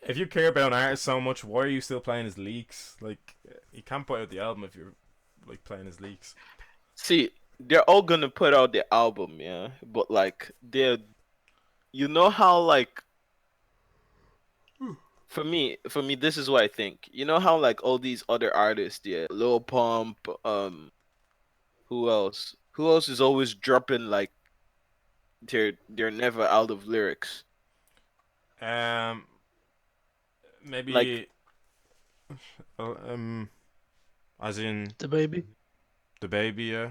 if you care about an artist so much, why are you still playing his leaks? Like you can't put out the album if you're like playing his leaks. See, they're all gonna put out their album, yeah, but like they're, you know how like for me, this is what I think. You know how like all these other artists, yeah, Lil Pump, who else? Who else is always dropping like they're never out of lyrics. Um, Like maybe as in The baby. the baby. Yeah.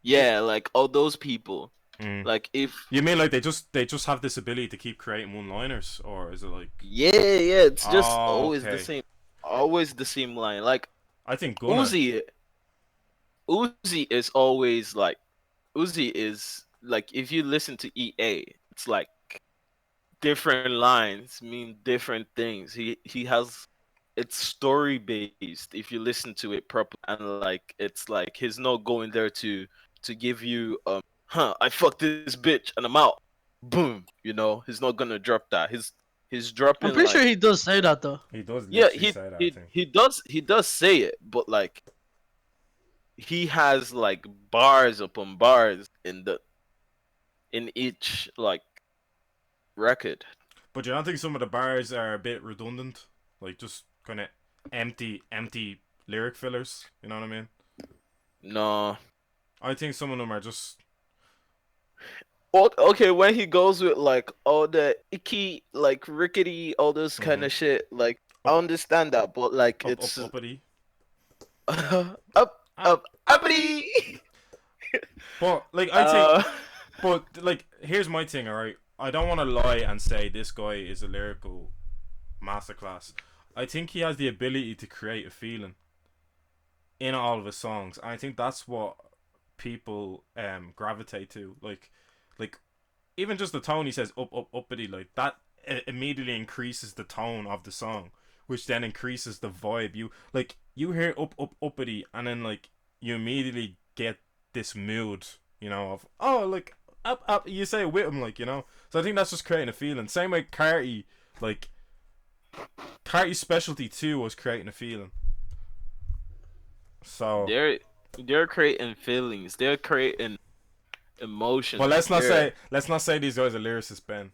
yeah, like all those people. Mm. Like if You mean like they just have this ability to keep creating one-liners, or is it like? yeah, it's just Oh, okay. always the same line. Like I think Gunna. Uzi, Uzi is always like Uzi is like if you listen to EA, it's like different lines mean different things. He has it's story based if you listen to it properly, and like it's like he's not going there to give you I fucked this bitch and I'm out. Boom, he's not gonna drop that. He's I'm dropping pretty sure like he does say that though. He does yeah, literally say that. I think. he does say it, but like he has like bars upon bars in each like record. But you don't think some of the bars are a bit redundant, like just kind of empty lyric fillers? You know what I mean? No. I think some of them are just. Well, okay, when he goes with like all the icky, like rickety, all this kind Mhm. of shit, like I Up, understand that, but like it's uppity. up, Up, uppity. uppity. But like I think, uh, but like here's my thing. All right, I don't want to lie and say this guy is a lyrical masterclass. I think he has the ability to create a feeling in all of his songs. And I think that's what people gravitate to. Like even just the tone he says up uppity, like that immediately increases the tone of the song, which then increases the vibe. You hear uppity, and then like you immediately get this mood, of like up. You say it with him, So I think that's just creating a feeling. Same way Carti, like Carti's specialty too was creating a feeling. So, they're they're creating feelings. They're creating but emotions. let's not say these guys are lyricists, Ben.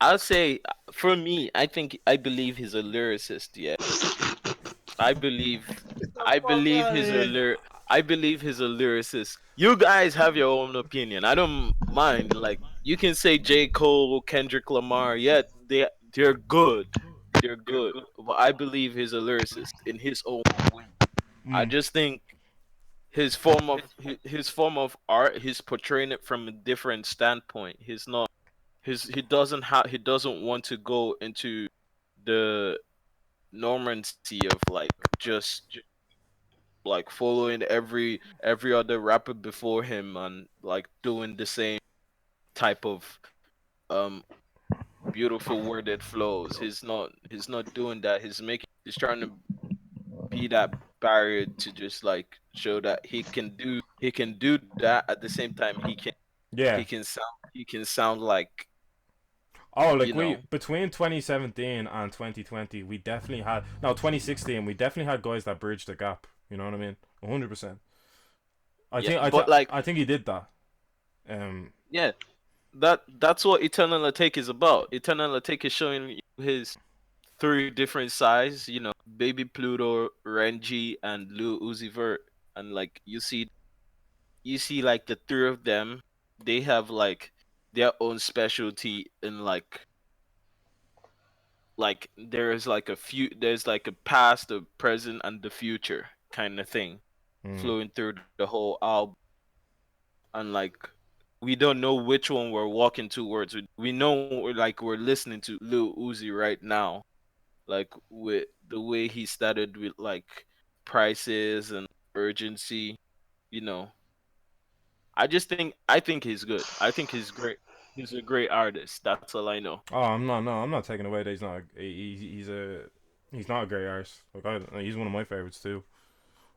I'll say for me, I believe he's a lyricist. Yeah, I believe Get the I fuck believe out of he's a here. lyr I believe he's a lyricist. You guys have your own opinion. I don't mind. Like you can say J. Cole, Kendrick Lamar. Yeah, they're good. They're good. But I believe he's a lyricist in his own way. I Mm. just think his form of art, he's portraying it from a different standpoint. He's not he doesn't want to go into the normancy of like just like following every other rapper before him and like doing the same type of um beautiful worded flows. He's not doing that. He's trying to be that barrier to just like show that he can do that at the same time Yeah. he can sound like Oh, like you we know between 2017 and 2020, we definitely had 2016, we definitely had guys that bridged the gap. You know what I mean? 100%. I yeah, think I think but like I think he did that. yeah, that's what Eternal Attack is about. Eternal Attack is showing you his three different sides, Baby Pluto, Renji, and Lil Uzi Vert, and like you see like the three of them, they have like their own specialty in like there's like a past, a present, and the future kind of thing mm, flowing through the whole album, and like we don't know which one we're walking towards. We know we're listening to Lil Uzi right now, like with the way he started with like prices and urgency, you know. I think he's good. I think he's great. He's a great artist. That's all I know. oh, I'm not taking away that he's not. He's not a great artist. He's one of my favorites too.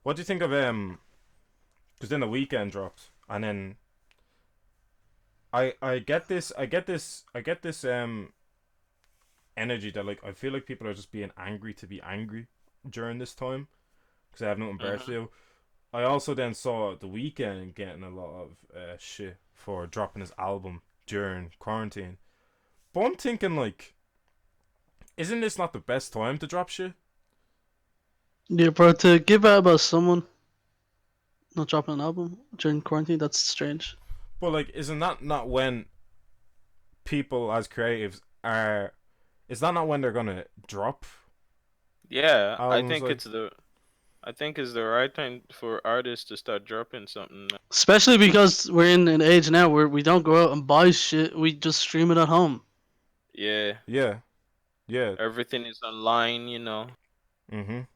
What do you think of Because then the weekend dropped, and then I get this energy that like I feel like people are just being angry to be angry during this time. because I have nothing better to Mhm. do. I also then saw The Weeknd getting a lot of shit for dropping his album during quarantine. But I'm thinking, like, isn't this not the best time to drop shit? Yeah, bro, to give out about someone not dropping an album during quarantine, that's strange. But, like, isn't that not when people as creatives are. Is that not when they're gonna drop Yeah, albums? Like, I think it's the right time for artists to start dropping something. Especially because we're in an age now where we don't go out and buy shit, we just stream it at home. Yeah, yeah, yeah, everything is online, mhm,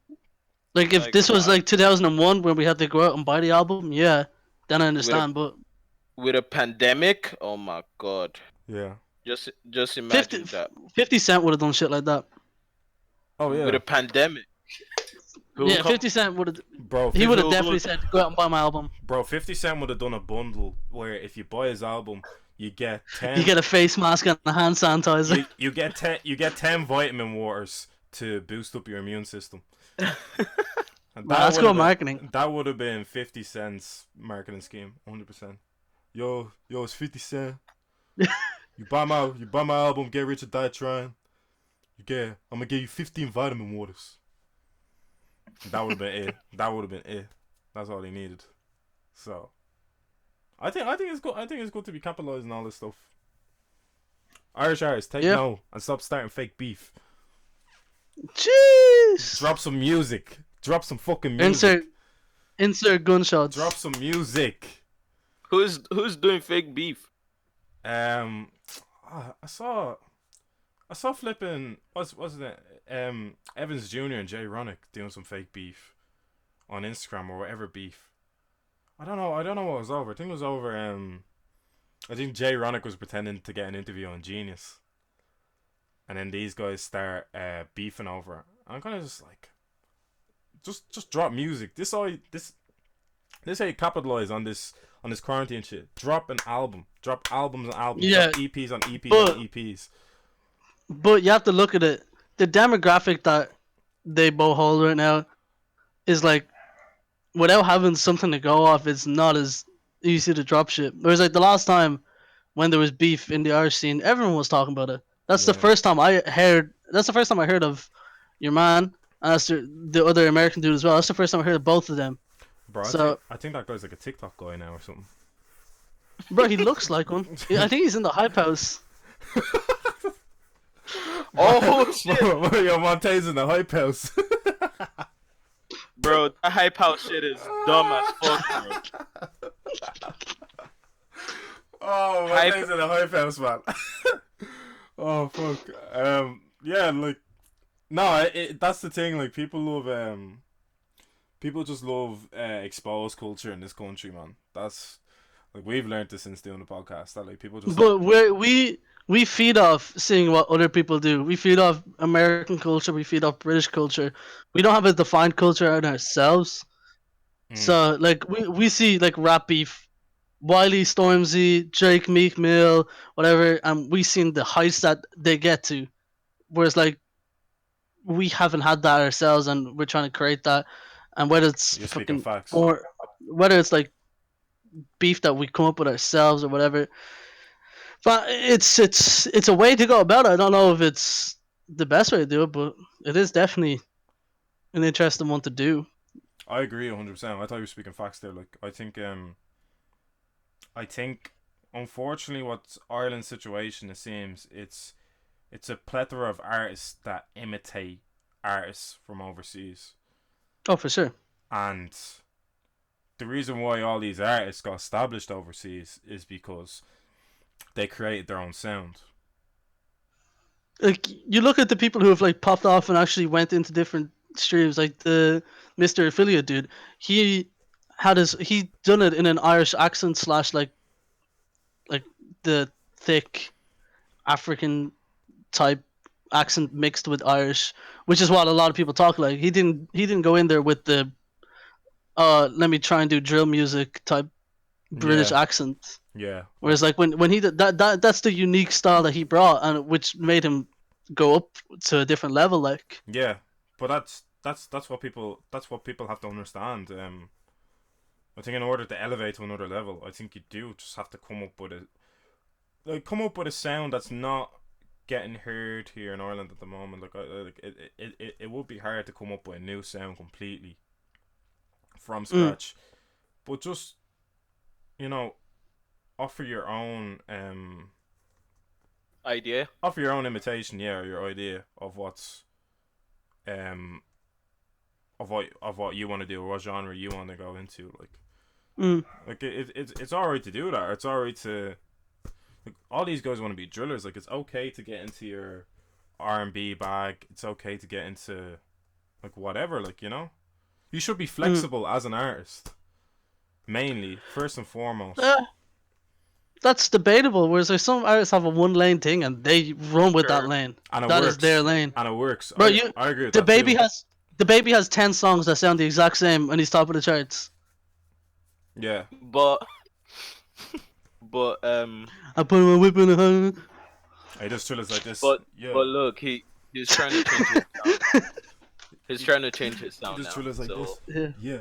Like, if Like this was like 2001 when we had to go out and buy the album, yeah, then I with a understand. But with a pandemic, oh my god. yeah. Just 50, imagine that. 50 Cent would have done shit like that. Oh With yeah, a pandemic. Who Yeah, come 50 Cent would have. bro. He would have who definitely said, "Go out and buy my album." 50 Cent would have done a bundle where if you buy his album, you get You 10. get a face mask and a hand sanitizer. You get 10 vitamin waters to boost up your immune system. And Nah, that's good marketing. that would have been 50 Cent's marketing scheme, 100%. Yo, it's 50 Cent. You buy my album, Get Rich or Die Trying. I'm gonna give you 15 vitamin waters. That would have been it. That would have been it. That's all they needed. So I think it's good. I think it's good to be capitalizing all this stuff. Irish artists, take Yeah. no and stop starting fake beef. Jeez. Drop some music. Drop some fucking music. Insert gunshots. Drop some music. who's doing fake beef? Um, I saw flipping what's it? Evans Jr. and Jay Ronick doing some fake beef on Instagram or whatever beef. I don't know what it was over. I think it was over. I think Jay Ronick was pretending to get an interview on Genius, and then these guys start beefing over it. I'm kind of just like, just drop music. This how you capitalize on this quarantine shit. Drop an album. Drop albums and albums. Yeah, Drop EPs on EPs but on EPs. but you have to look at it. The demographic that they both hold right now is like, without having something to go off, it's not as easy to drop shit. Whereas like the last time when there was beef in the Irish scene, everyone was talking about it. That's the Yeah, first time I heard. That's the first time I heard of your man, and that's the other American dude as well. That's the first time I heard of both of them. bro. So, I think that guy's like a TikTok guy now or something. bro, he looks like one. I think he's in the hype house. Oh shit, Yo, Monte's in the hype house. bro! That hype house shit is dumb as fuck, bro. Oh, Hype- Monte's in the hype house, man. Oh fuck. Yeah, like no, that's the thing. Like people just love exposed culture in this country, man. That's like we've learned this since doing the podcast. That like people just But we feed off seeing what other people do. We feed off American culture. We feed off British culture. We don't have a defined culture in ourselves. Mm, So like we see like rap beef, Wiley Stormzy, Drake, Meek Mill, whatever, and we seen the heights that they get to. Whereas like we haven't had that ourselves, and we're trying to create that. And whether it's you're speaking fucking facts. or whether it's like beef that we come up with ourselves or whatever, but it's a way to go about it. I don't know if it's the best way to do it, but it is definitely an interesting one to do. I agree 100%. I thought you were speaking facts there. Like I think unfortunately what's Ireland's situation, it seems it's a plethora of artists that imitate artists from overseas. Oh, for sure. And the reason why all these artists got established overseas is because they created their own sound. Like you look at the people who have like popped off and actually went into different streams, like the Mr. Affiliate dude. He he done it in an Irish accent slash like the thick African type accent mixed with Irish, which is what a lot of people talk like. He didn't go in there with the let me try and do drill music type British Yeah, accent. yeah, Whereas like when he did that's the unique style that he brought, and which made him go up to a different level. Like yeah. But that's what people have to understand. I think in order to elevate to another level, I think you do just have to come up with a sound that's not getting heard here in Ireland at the moment. It would be hard to come up with a new sound completely from Mm. scratch, but just you know offer your own Idea. imitation, yeah, or your idea of what's um of what you want to do or what genre you want to go into. Mm. It's all right to do that. It's all right to all these guys want to be drillers. Like it's okay to get into your R&B bag. It's okay to get into whatever. You should be Mm. flexible as an artist. Mainly, first and foremost. Uh, that's debatable. Whereas there's some artists have a one lane thing and they run with that Sure. lane. And it That works. is their lane. And it works. Bro, I agree with the that baby too. has the baby has 10 songs that sound the exact same and he's top of the charts. Yeah. But but I put my whip in the hand. I just feel it's like this. but Yeah. but look, he's trying to change his sound. He's trying to change his sound just now. feel it's like So this. Yeah.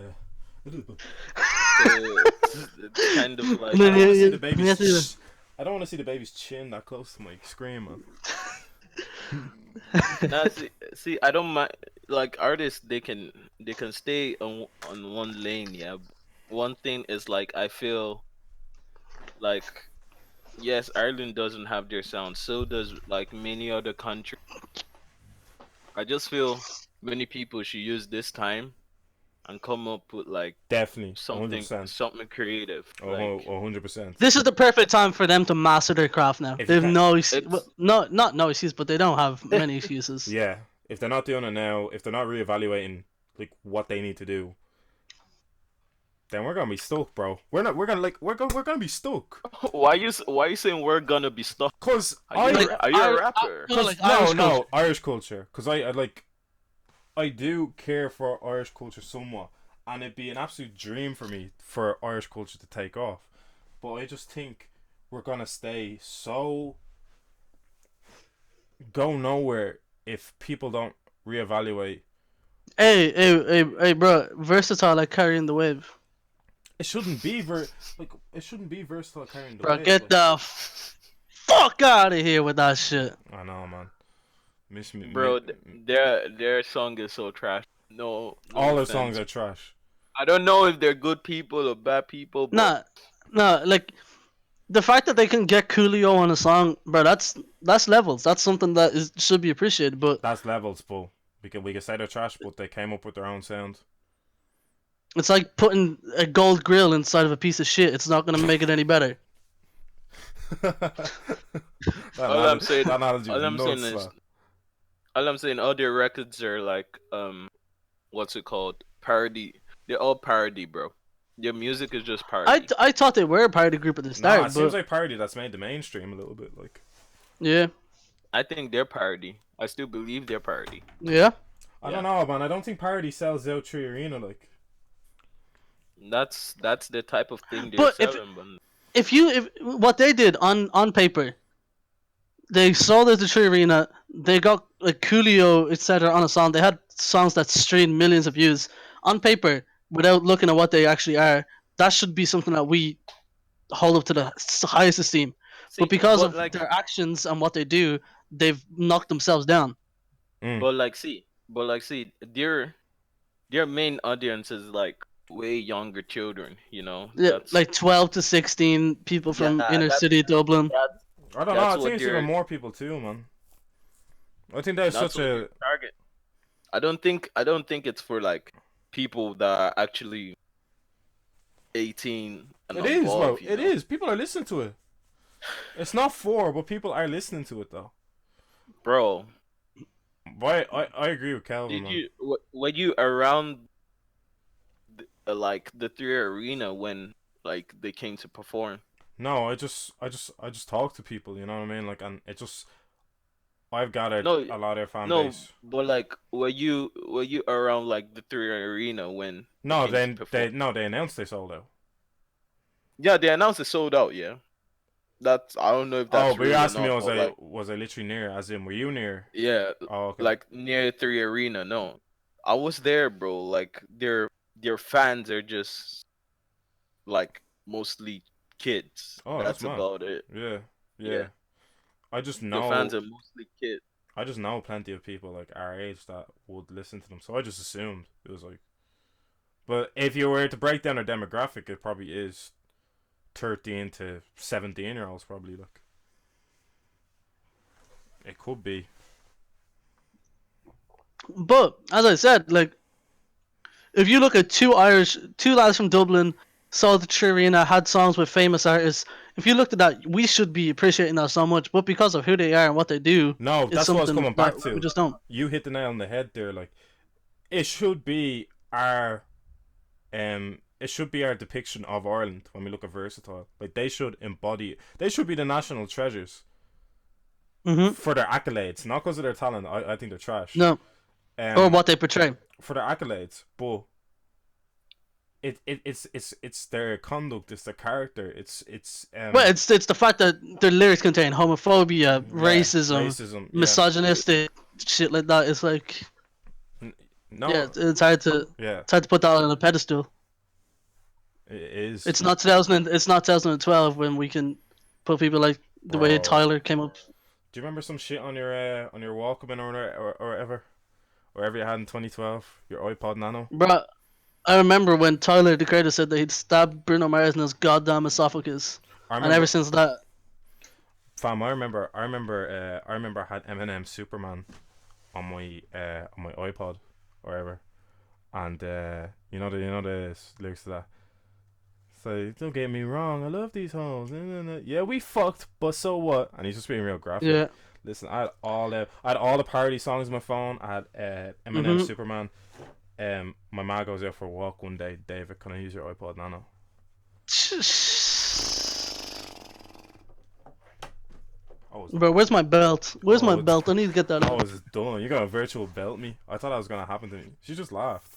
Yeah. it's kind of like No, I don't want to see yeah, the baby's. yeah, yeah. I don't want to see the baby's chin that close to my screen, man. now see I don't mind, like artists they can stay on one lane, yeah. One thing is like I feel like yes, Ireland doesn't have their sound, so does like many other countries. I just feel many people should use this time and come up with like Definitely, something 100%. something creative. Like 100%. This is the perfect time for them to master their craft now. If They you have can't- no it's not no excuse, but they don't have many excuses. Yeah, if they're not doing it now, if they're not reevaluating what they need to do, then we're gonna be stuck, bro. We're gonna be stuck. why you saying we're gonna be stuck? Cause Are you, I, are you a I- rapper? no, like no, Irish no, culture. Irish culture. Cause I do care for Irish culture somewhat, and it'd be an absolute dream for me for Irish culture to take off. But I just think we're gonna stay so go nowhere if people don't reevaluate. Hey, bro, versatile like carrying the wave. It shouldn't be it shouldn't be versatile carrying the Bro, wave. get the fuck out of here with that shit. I know, man. Miss me, Bro, their song is so trash. No all their offense. songs are trash. I don't know if they're good people or bad people, but Nah, like the fact that they can get Coolio on a song, bro, that's levels. That's something that should be appreciated. But That's levels, Paul. We can say they're trash, but they came up with their own sound. it's like putting a gold grill inside of a piece of shit. It's not gonna make it any better. that all I'm saying, that analogy all was I'm saying nuts, is, man. all I'm saying, all their records are like, what's it called? Parody. They're all parody, bro. Their music is just parody. I thought they were a party group at the Nah, start, it seems but like parody that's made the mainstream a little bit. yeah, I think they're parody. I still believe they're parody. yeah. I Yeah. don't know, man. I don't think parody sells out through arena. That's the type of thing they're But if selling. But if what they did on paper, they sold it to Tree Arena. They got like Coolio, etc. on a song. They had songs that streamed millions of views on paper without looking at what they actually are. That should be something that we hold up to the highest esteem. see, But because but of like, their actions and what they do, they've knocked themselves down. but like, see, their main audience is like way younger children. You know, Yeah, that's like 12 to 16 people from yeah, inner that's city Dublin. that's I don't know. that's I think what it's they're even more people too, man. I think there's that's such what a. their target. I don't think it's for like people that are actually 18 and It is, bro. above. You It know? is. People are listening to it. It's not for, but people are listening to it though. Bro. But I agree with Calvin, Did man. you were you around like the Three Arena when like they came to perform? No, I just talk to people. You know what I mean? And it just I've gathered No, a lot of their fan no, base. but like were you around like the Three Arena when No, they came then to perform? they announced they sold out. Yeah, they announced it sold out. Yeah, that's I don't know if Oh, that's but you're real or asking me, not, was but I literally near? As in, were you near? yeah, Oh, okay. like near Three Arena. No, I was there, bro. Like their fans are just like mostly kids. Oh, that's That's mad. about it. Yeah, Yeah, yeah. I just their fans know, are mostly kids. I just know plenty of people like our age that would listen to them. So I just assumed it was like. But if you were to break down their demographic, it probably is 13 to 17 year olds. Probably like it could be. But as I said, like if you look at two lads from Dublin, saw the Trina, had songs with famous artists. If you looked at that, we should be appreciating that so much. But because of who they are and what they do, No, it's that's what I was something coming that back we to. just don't. You hit the nail on the head there. Like it should be our it should be our depiction of Ireland when we look at versatile. Like they should embody. They should be the national treasures Hmm. for their accolades, not because of their talent. I think they're trash. No, or Um, what they portray. for their accolades, but it's their conduct, it's their character, Well, it's the fact that their lyrics contain homophobia, yeah, racism, racism, yeah. misogynistic shit like that. It's like, yeah, No, it's hard to yeah, put that on a pedestal. it is, It's not 2000. It's not 2012 when we can put people like the way bro. Tyler came up. Do you remember some shit on your Walkman or whatever you had in 2012? Your iPod Nano. Bro, I remember when Tyler the Creator said that he'd stabbed Bruno Mars in his goddamn esophagus, I and ever remember, since that, fam. I remember I had Eminem Superman on my iPod, or whatever, and you know the lyrics to that. So don't get me wrong, I love these hoes. Yeah, we fucked, but so what? And he's just being real graphic. yeah. Listen, I had all the parody songs on my phone. I had Eminem Mhm. Superman. My ma goes out for a walk one day. David, can I use your iPod Nano? I was Bro, where's my belt? Where's my oh, belt? I need to get that I out. was done. You got a virtual belt me. I thought that was gonna happen to me. She just laughed.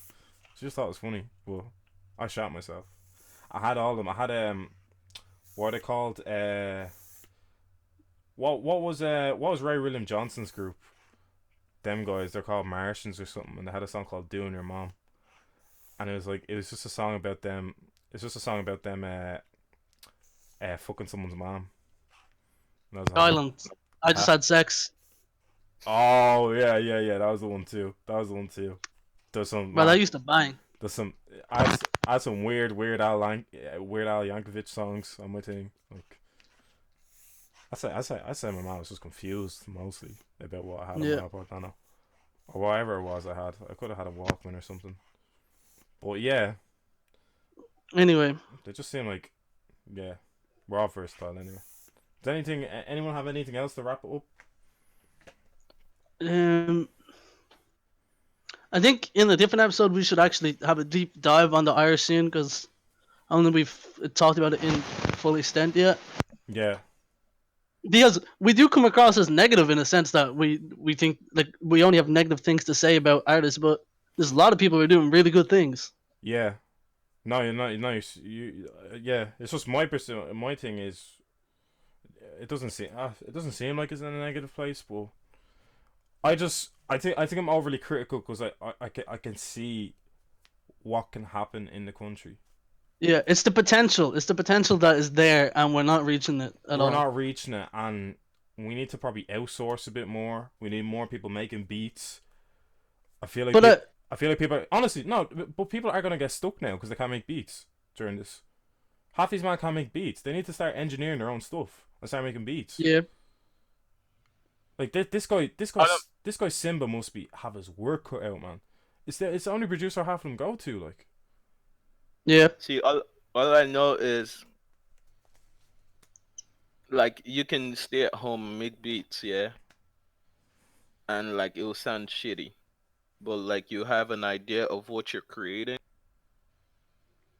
She just thought it was funny. Well, I shot myself. I had all of them. I had what are they called? What was Ray William Johnson's group? Them guys, they're called Martians or something, and they had a song called "Doing Your Mom," and it was just a song about them. It's just a song about them fucking someone's mom. And that was all. Island. I just Huh? had sex. Oh yeah. That was the one too. That was the one too. There's some Bro, that man. used to bang. There's some. I had some Weird Al Yankovic songs on my thing. Like I say my mom was just confused mostly about what I had on Yeah. my iPod Nano or whatever it was I had. I could have had a Walkman or something. But yeah, Anyway, they just seem like yeah, we're all versatile anyway. Does anyone have anything else to wrap it up? um, I think in a different episode we should actually have a deep dive on the Irish scene because I don't think we've talked about it in full extent yet. Yeah, Because we do come across as negative in a sense that we think like we only have negative things to say about artists, but there's a lot of people who are doing really good things. yeah. No, you're not. No, yeah. It's just my thing is it doesn't seem like it's in a negative place, but I think I'm overly critical because I can see what can happen in the country. Yeah, it's the potential. It's the potential that is there, and we're not reaching it at We're all. not reaching it, and we need to probably outsource a bit more. We need more people making beats. I feel like But I feel like people honestly no, but people are gonna get stuck now because they can't make beats during this. Half these men can't make beats. They need to start engineering their own stuff and start making beats. yeah, Like I don't this guy Simba must be have his work cut out, man. It's the only producer half of them go to like. yeah. see. All I know is like you can stay at home and make beats, yeah, and like it will sound shitty, but like you have an idea of what you're creating.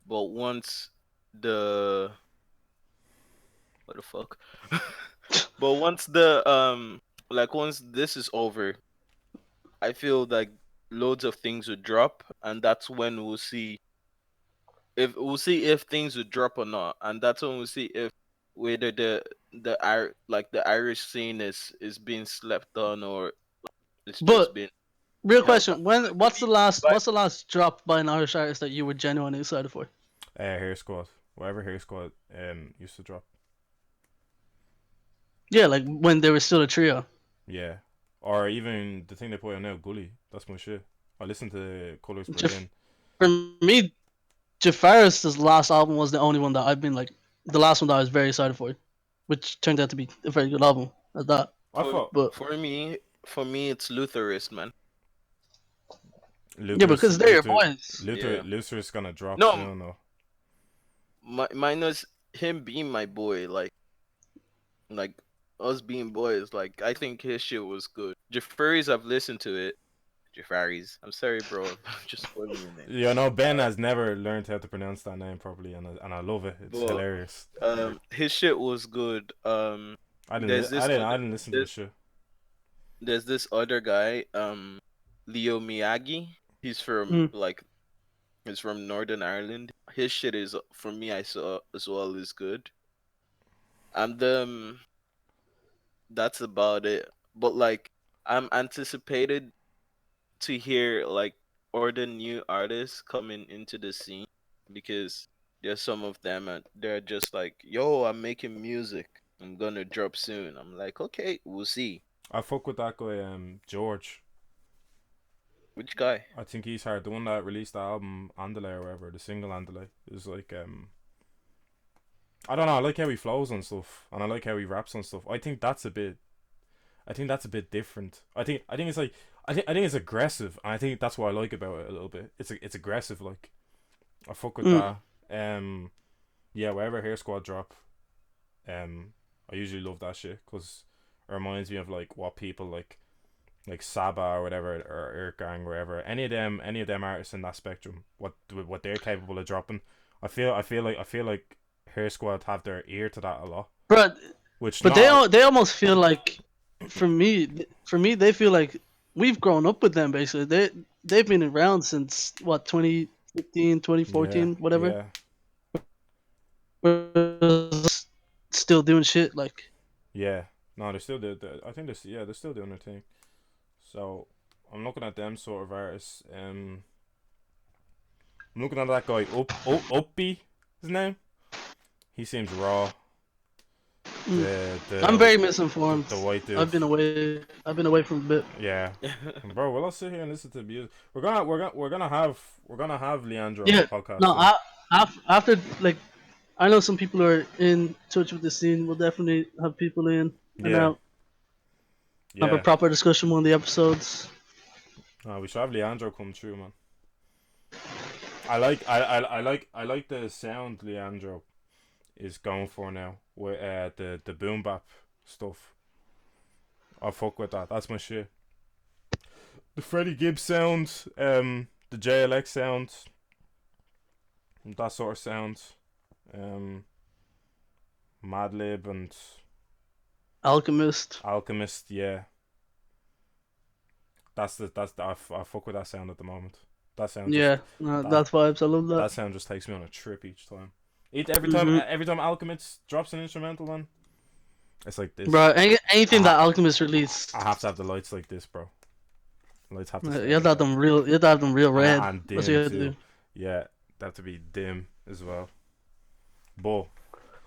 But once the what the fuck? But once the like once this is over, I feel like loads of things would drop, and that's when we'll see if things would drop or not, and that's when we'll see if whether the Irish scene is being slept on or it's just But been. Real Yeah, question: When? What's the last? but What's the last drop by an Irish artist that you were genuinely excited for? Hair Squad, whatever Hair Squad used to drop. Yeah, like when they were still a trio. Yeah, or even the thing they put out now, Gully. That's my shit. I listened to Colors Jaf- Berlin. for me, Jafaris' last album was the only one that I've been like the last one that I was very excited for, which turned out to be a very good album at that. I for thought But for me, it's Lutherist, man. yeah, because they're your boys. Yeah. Luther's gonna drop No, soon though. mine was him being my boy, like us being boys. Like I think his shit was good. Jafari's, I've listened to it. Jafari's. I'm sorry, bro. I'm just spoiling your name. You know, Ben Uh, has never learned how to pronounce that name properly, and I love it. It's but hilarious. his shit was good. There's this I other didn't listen to the there's, shit. there's this other guy, Leo Miyagi. He's from Mm. like he's from Northern Ireland. His shit is for me I saw as well is good. And that's about it. But like I'm anticipated to hear like or the new artists coming into the scene because there's some of them and they're just like, yo, I'm making music. I'm gonna drop soon. I'm like, okay, we'll see. I fuck with that guy, George. Which guy? I think he's hard. The one that released the album Andalay or whatever, the single Andalay, is like I don't know. I like how he flows on stuff, and I like how he raps on stuff. I think that's a bit different. I think it's like I think it's aggressive, and I think that's what I like about it a little bit. It's aggressive. Like I fuck with Mm. that. Yeah, wherever Hair Squad drop, I usually love that shit because it reminds me of like what people like Saba or whatever or Earth Gang, wherever any of them artists in that spectrum, what they're capable of dropping. I feel like Hair Squad have their ear to that a lot, But which but not. they almost feel like for me they feel like we've grown up with them basically. They've been around since what 2015, Yeah, 2014, whatever. yeah, We're still doing shit like yeah. No, they're still I think they're still doing their thing. So I'm looking at them sort of artists. I'm looking at that guy Uppy, his name. He seems raw. mm. The I'm the very misinformed. the white dude. I've been away from a bit. Yeah, bro. Well, let's sit here and listen to music. We're gonna have Leandro on the Yeah. podcast No, soon. after like I know some people are in touch with the scene. We'll definitely have people in and Yeah, out. Have a yeah. proper discussion one of the episodes. We should have Leandro come through, man. I like the sound Leandro is going for now with the boom bap stuff. I fuck with that. That's my shit. The Freddie Gibbs sound, the JLX sound, that sort of sound, um, Madlib and Alchemist. Alchemist. Yeah, I fuck with that sound at the moment. That sound just Yeah, no, that that's vibes. I love that. that sound just takes me on a trip each time. Hmm. Every time Alchemist drops an instrumental, man, it's like this. Bro, anything that I Alchemist released, I have to have the lights like this, bro. Lights have to stay you have to like have that, them real. You have to have them real red. and That's what you dim have to too. do. Yeah, they have to be dim as well. But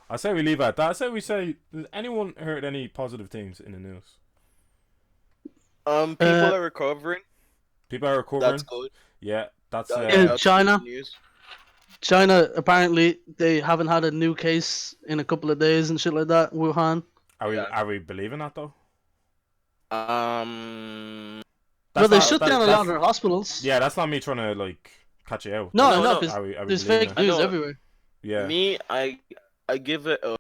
I say we leave it at that. I say we say. Has anyone heard any positive things in the news? People Uh, are recovering. People are That's recovering. good. Yeah, that's in That's good China, news. China apparently they haven't had a new case in a couple of days and shit like that. Wuhan. Yeah. are we believing that though? Um. Well, That's they not shut down a lot of that's their hospitals. yeah. That's not me trying to like catch you out. No, No, That's no, no. because are we there's believing fake it? I news know. everywhere. Yeah, Me, I give it a.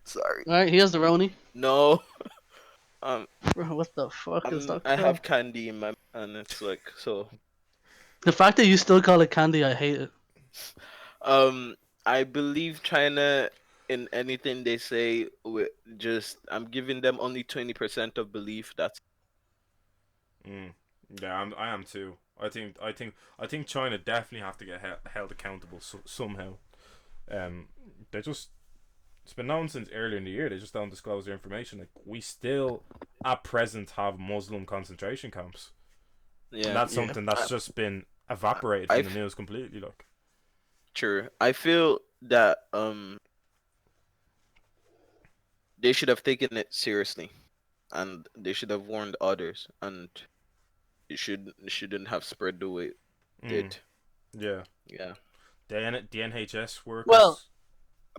Sorry. All right, he has the Roni. No. Um. Bro, what the fuck is that I called? have candy in my and it's like so. The fact that you still call it candy, I hate it. Um. I believe China in anything they say. With just I'm giving them only 20% of belief. That's mm. Yeah. I am too. I think China definitely have to get held accountable somehow. They just It's been known since earlier in the year. They just don't disclose their information. Like we still, at present, have Muslim concentration camps, and Yeah, that's Yeah. something that's just been evaporated I from the f- news completely. Like, sure. I feel that they should have taken it seriously, and they should have warned others, and it shouldn't have spread the way it mm, did. yeah, Yeah. the NHS Well, workers.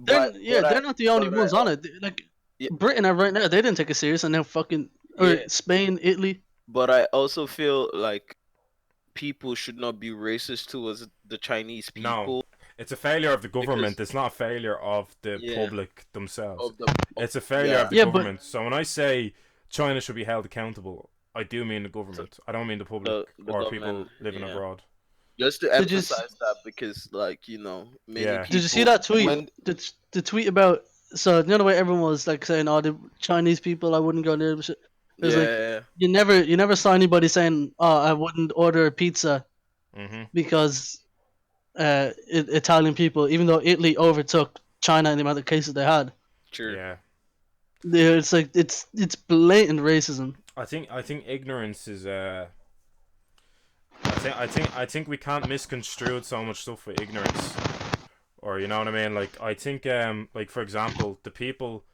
But but I they're not the only but I ones on it. Like yeah, Britain are right now, they didn't take it serious, and now fucking or yeah, Spain, Italy. but I also feel like people should not be racist towards the Chinese No, people it's a failure of the government. because It's not a failure of the yeah public themselves. of the of, It's a failure yeah of the Yeah, but government. So when I say China should be held accountable, I do mean the so government. I don't mean the public the or government, people living yeah, abroad. just to did you s- emphasize that because like many Yeah. did you see people that tweet? when The tweet about so you know the way everyone was like saying, "Oh, the Chinese people, I wouldn't go near them." Shit. It was like yeah you never saw anybody saying, "Oh, I wouldn't order a pizza Mhm. because Italian people," even though Italy overtook China in the amount of cases they had. sure Yeah. Yeah, it's like it's blatant racism. I think ignorance is I think we can't misconstrue so much stuff with ignorance. Or you know what I mean? Like I think like for example, the people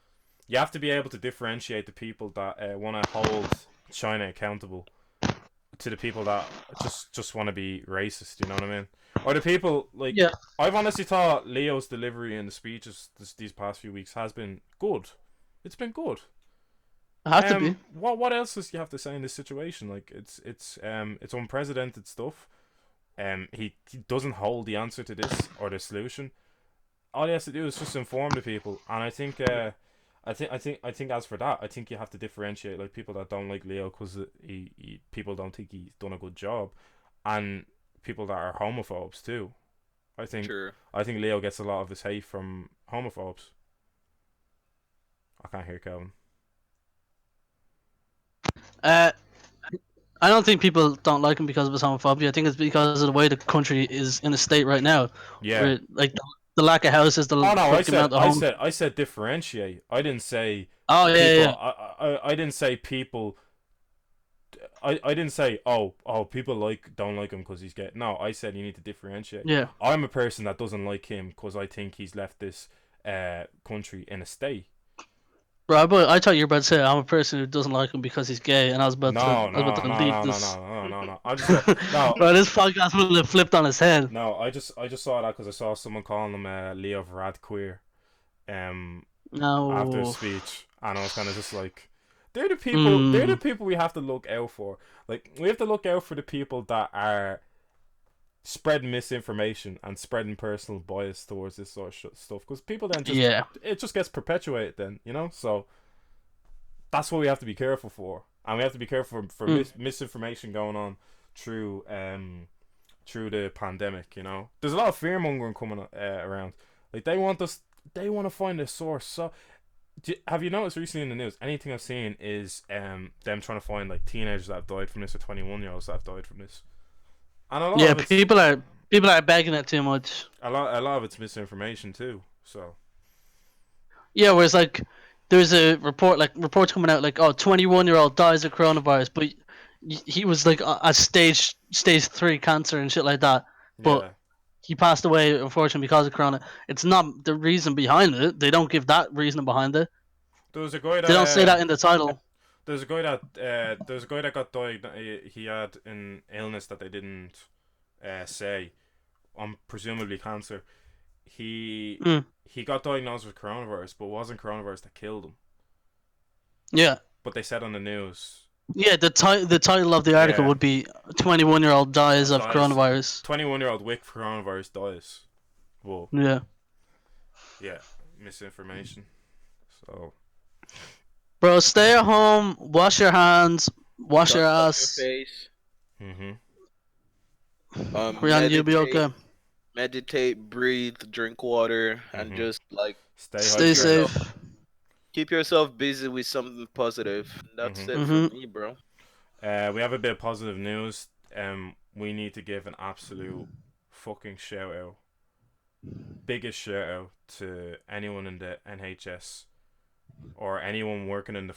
you have to be able to differentiate the people that want to hold China accountable to the people that just want to be racist. You know what I mean? Or the people like Yeah, I've honestly thought Leo's delivery in the speeches these past few weeks has been good. It's been good. it had to be. What else does you have to say in this situation? Like it's unprecedented stuff. He doesn't hold the answer to this or the solution. All he has to do is just inform the people, and I think as for that, I think you have to differentiate like people that don't like Leo because people don't think he's done a good job, and people that are homophobes too. I think sure I think Leo gets a lot of his hate from homophobes. I can't hear Calvin. Uh, I don't think people don't like him because of his homophobia. I think it's because of the way the country is in a state right now, Yeah. where like the lack of houses, the Oh no, fucking amount of homes. I said differentiate. I didn't say Oh yeah, people. yeah, I didn't say people. I didn't say people don't like him because he's gay. No, I said you need to differentiate. yeah. I'm a person that doesn't like him because I think he's left this country in a state. Bro, I thought you were about to say I'm a person who doesn't like him because he's gay, and No, I was about no, to no, leave no, no, this. no, no, no, no. I just said no, Bro, this podcast will have flipped on his head. no. I just saw that because I saw someone calling him Leo Varadqueer after his No. speech, and I was kind of just like, they're the people. They're the Mm, people we have to look out for. Like we have to look out for the people that are spreading misinformation and spreading personal bias towards this sort of stuff. Because people then yeah. it just gets perpetuated. Then so that's what we have to be careful for, and we have to be careful for Mm, misinformation going on through through the pandemic. There's a lot of fear mongering coming around. Like they want to find a source. So have you noticed recently in the news? Anything I've seen is them trying to find like teenagers that have died from this or 21-year-olds that have died from this, and a lot yeah, of it's people are begging it too much. a lot of it's misinformation too. So Yeah, whereas like there's a reports coming out like 21-year-old dies of coronavirus, but he was like a stage 3 cancer and shit like that. But yeah, he passed away unfortunately because of corona. It's not the reason behind it. They don't give that reason behind it. there was a guy They that don't say that in the title. there's a guy that got diagnosed. He had an illness that they didn't say, presumably cancer. He Mm, he got diagnosed with coronavirus, but it wasn't coronavirus that killed him. yeah. But they said on the news, Yeah, the title of the article yeah, would be 21-year-old dies of dies. coronavirus. 21-year-old with coronavirus dies. Well, Yeah. yeah, misinformation. So Bro, stay at home, wash your hands, wash your don't touch your ass. face. mhm, Rihanna, you'll be okay. Meditate, breathe, drink water, and mhm. just like Stay Stay keep hydrated. yourself safe. keep yourself busy with something positive. That's Mhm. it for Mhm. me, bro. We have a bit of positive news. We need to give an absolute fucking shout out biggest shout out to anyone in the NHS or anyone working in the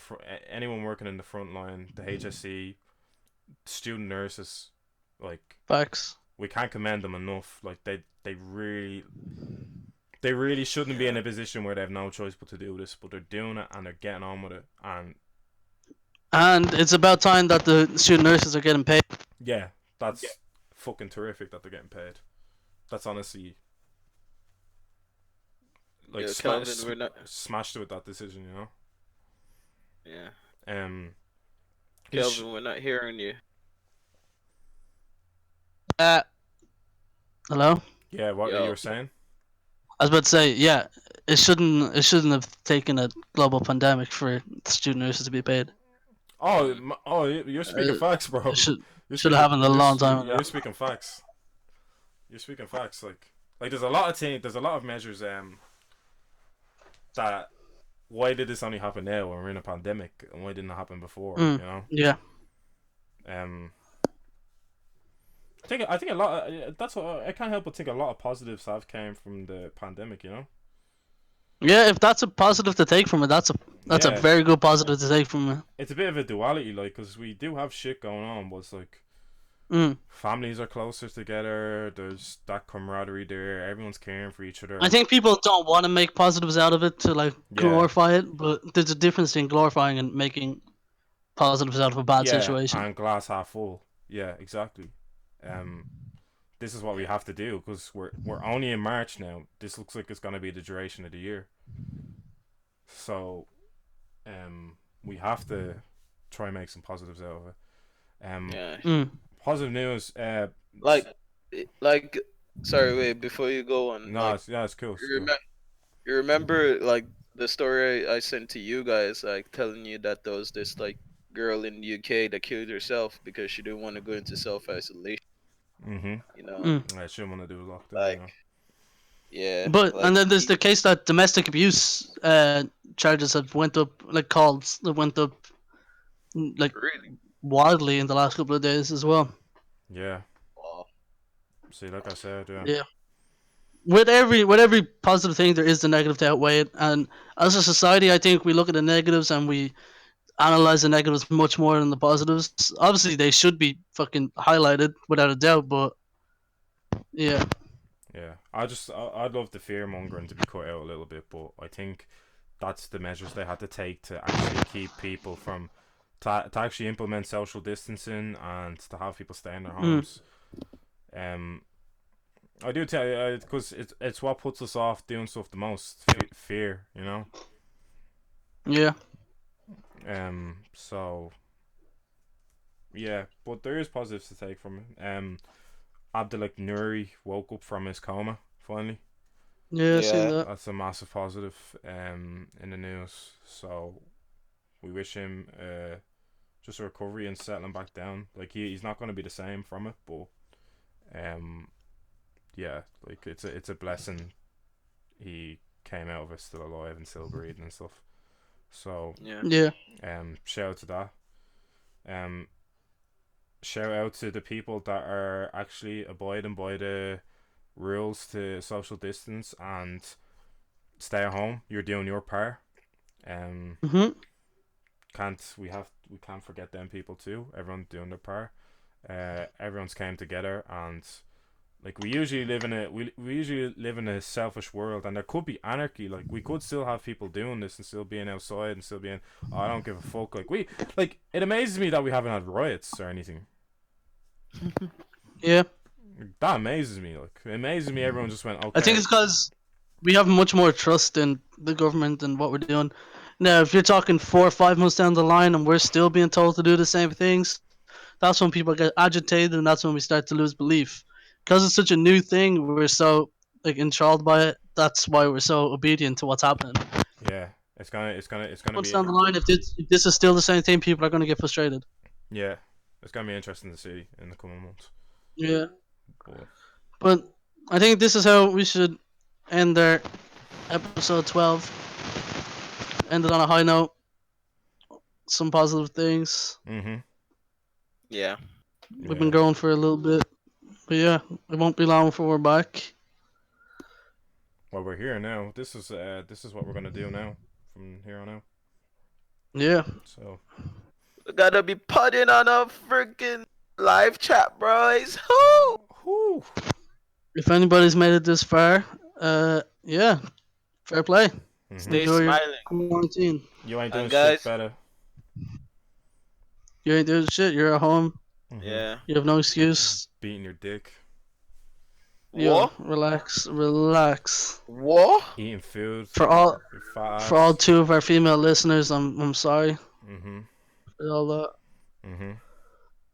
front line, the HSC, student nurses. Like, Facts. we can't commend them enough. Like, they really shouldn't be in Yeah. a position where they have no choice but to do this, but they're doing it and they're getting on with it. And And it's about time that the student nurses are getting paid. yeah, that's fucking terrific that they're getting paid. That's honestly like Yeah, Calvin, we're not. smashed with that decision, you know. Yeah, Um, he's Calvin, we're not hearing you. Uh, hello. yeah. What you Yo. were saying? I was about to say, yeah, it shouldn't have taken a global pandemic for student nurses to be paid. Oh, Mm. you're speaking Uh, facts, it bro. should have happened a long time ago. You're speaking facts. You're speaking facts. Like there's a lot of there's a lot of measures that why did this only happen now when we're in a pandemic and why didn't it happen before? You know. Yeah. Um, I think a lot. That's what I can't help but think a lot of positives have came from the pandemic. You know. Yeah, if that's a positive to take from it, that's a Yeah, very good positive to take from it. it's a bit of a duality, like, because we do have shit going on, but it's like Mm. families are closer together. There's that camaraderie there. Everyone's caring for each other. I think people don't want to make positives out of it to like Yeah. glorify it, but there's a difference in glorifying and making positives out of a bad Yeah, situation. and glass half full. Yeah, exactly. Um, this is what we have to do because we're only in March now. This looks like it's gonna be the duration of the year. So, we have to try and make some positives out of it. Yeah. Mm. Positive news. Like, like. Sorry, wait. Before you go on, No, like, it's cool. It's you, cool. you remember like the story I sent to you guys, like telling you that there was this like girl in the UK that killed herself because she didn't want to go into self isolation. Mhm. You know, Mm. I shouldn't want to do lockdown. You like know. yeah, But like and then there's the case that domestic abuse charges have went up, like calls that went up like really. wildly in the last couple of days as well. Yeah. Wow. See, like I said, yeah. Yeah. With every positive thing, there is the negative to outweigh it. And as a society, I think we look at the negatives and we analyze the negatives much more than the positives. Obviously, they should be fucking highlighted without a doubt. But yeah, Yeah. I'd love the fear mongering to be cut out a little bit, but I think that's the measures they had to take to actually keep people from to actually implement social distancing and to have people stay in their mm, homes. I do tell you because it's what puts us off doing stuff the most. Fear, you know. yeah, So yeah, but there is positives to take from it. Abdelak Nuri woke up from his coma finally. yeah. I seen Yeah. that. That's a massive positive. In the news. So we wish him just a recovery and settling back down. Like he's not going to be the same from it, but um, yeah, like it's a blessing. He came out of it still alive and still breathing and stuff. So Yeah. Yeah, shout out to that. Um, shout out to the people that are actually abiding by the rules to social distance and stay at home. You're doing your part. hmm We can't forget them people too. Everyone's doing their part. Everyone's came together and like we usually live in a selfish world and there could be anarchy. Like we could still have people doing this and still being outside and still being I don't give a fuck. Like it amazes me that we haven't had riots or anything. yeah. That amazes me. Like it amazes me everyone just went I think okay. it's because we have much more trust in the government and what we're doing. Now, if you're talking 4 or 5 months down the line and we're still being told to do the same things, that's when people get agitated and that's when we start to lose belief. Because it's such a new thing, we're so like enthralled by it. That's why we're so obedient to what's happening. Yeah. It's gonna Months be down the line, if this is still the same thing, people are going to get frustrated. yeah. It's gonna be interesting to see in the coming months. Yeah. But But I think this is how we should end our episode 12. Ended on a high note. Some positive things. Yeah. We've been going for a little bit. But yeah, it won't be long before we're back. Well, we're here now. This is what we're gonna do now from here on out. Yeah. So We gotta be putting on a freaking live chat, boys. Whoo! whoo. If anybody's made it this far, yeah, fair play. Stay Enjoy your smiling. quarantine. You ain't doing And shit guys, better. You ain't doing shit. You're at home. yeah. You have no excuse. Beating your dick, Yo, What? relax, relax. What? eating food, For all your fat for all ass. two of our female listeners, I'm sorry Mhm. for all that. Mhm.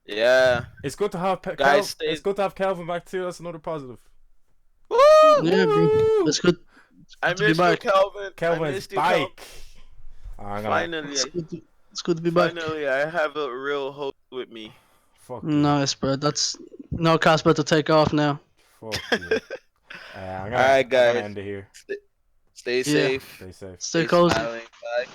Yeah. It's good to have Guys, stay. It's good to have Calvin back too. That's another positive. Woo! Yeah, bro. Woo! It's good. It's I good to be missed you, back. Calvin. I Calvin's missed you, Calvin. bike. I'm gonna Finally, It's good to be back. finally, I have a real host with me. fuck you. Nice, bro. That's no cast about to take off now. Fuck you. Alright, I'm gonna guys. end it here. Stay Yeah. safe. Stay safe. Stay Stay cozy. smiling. Bye.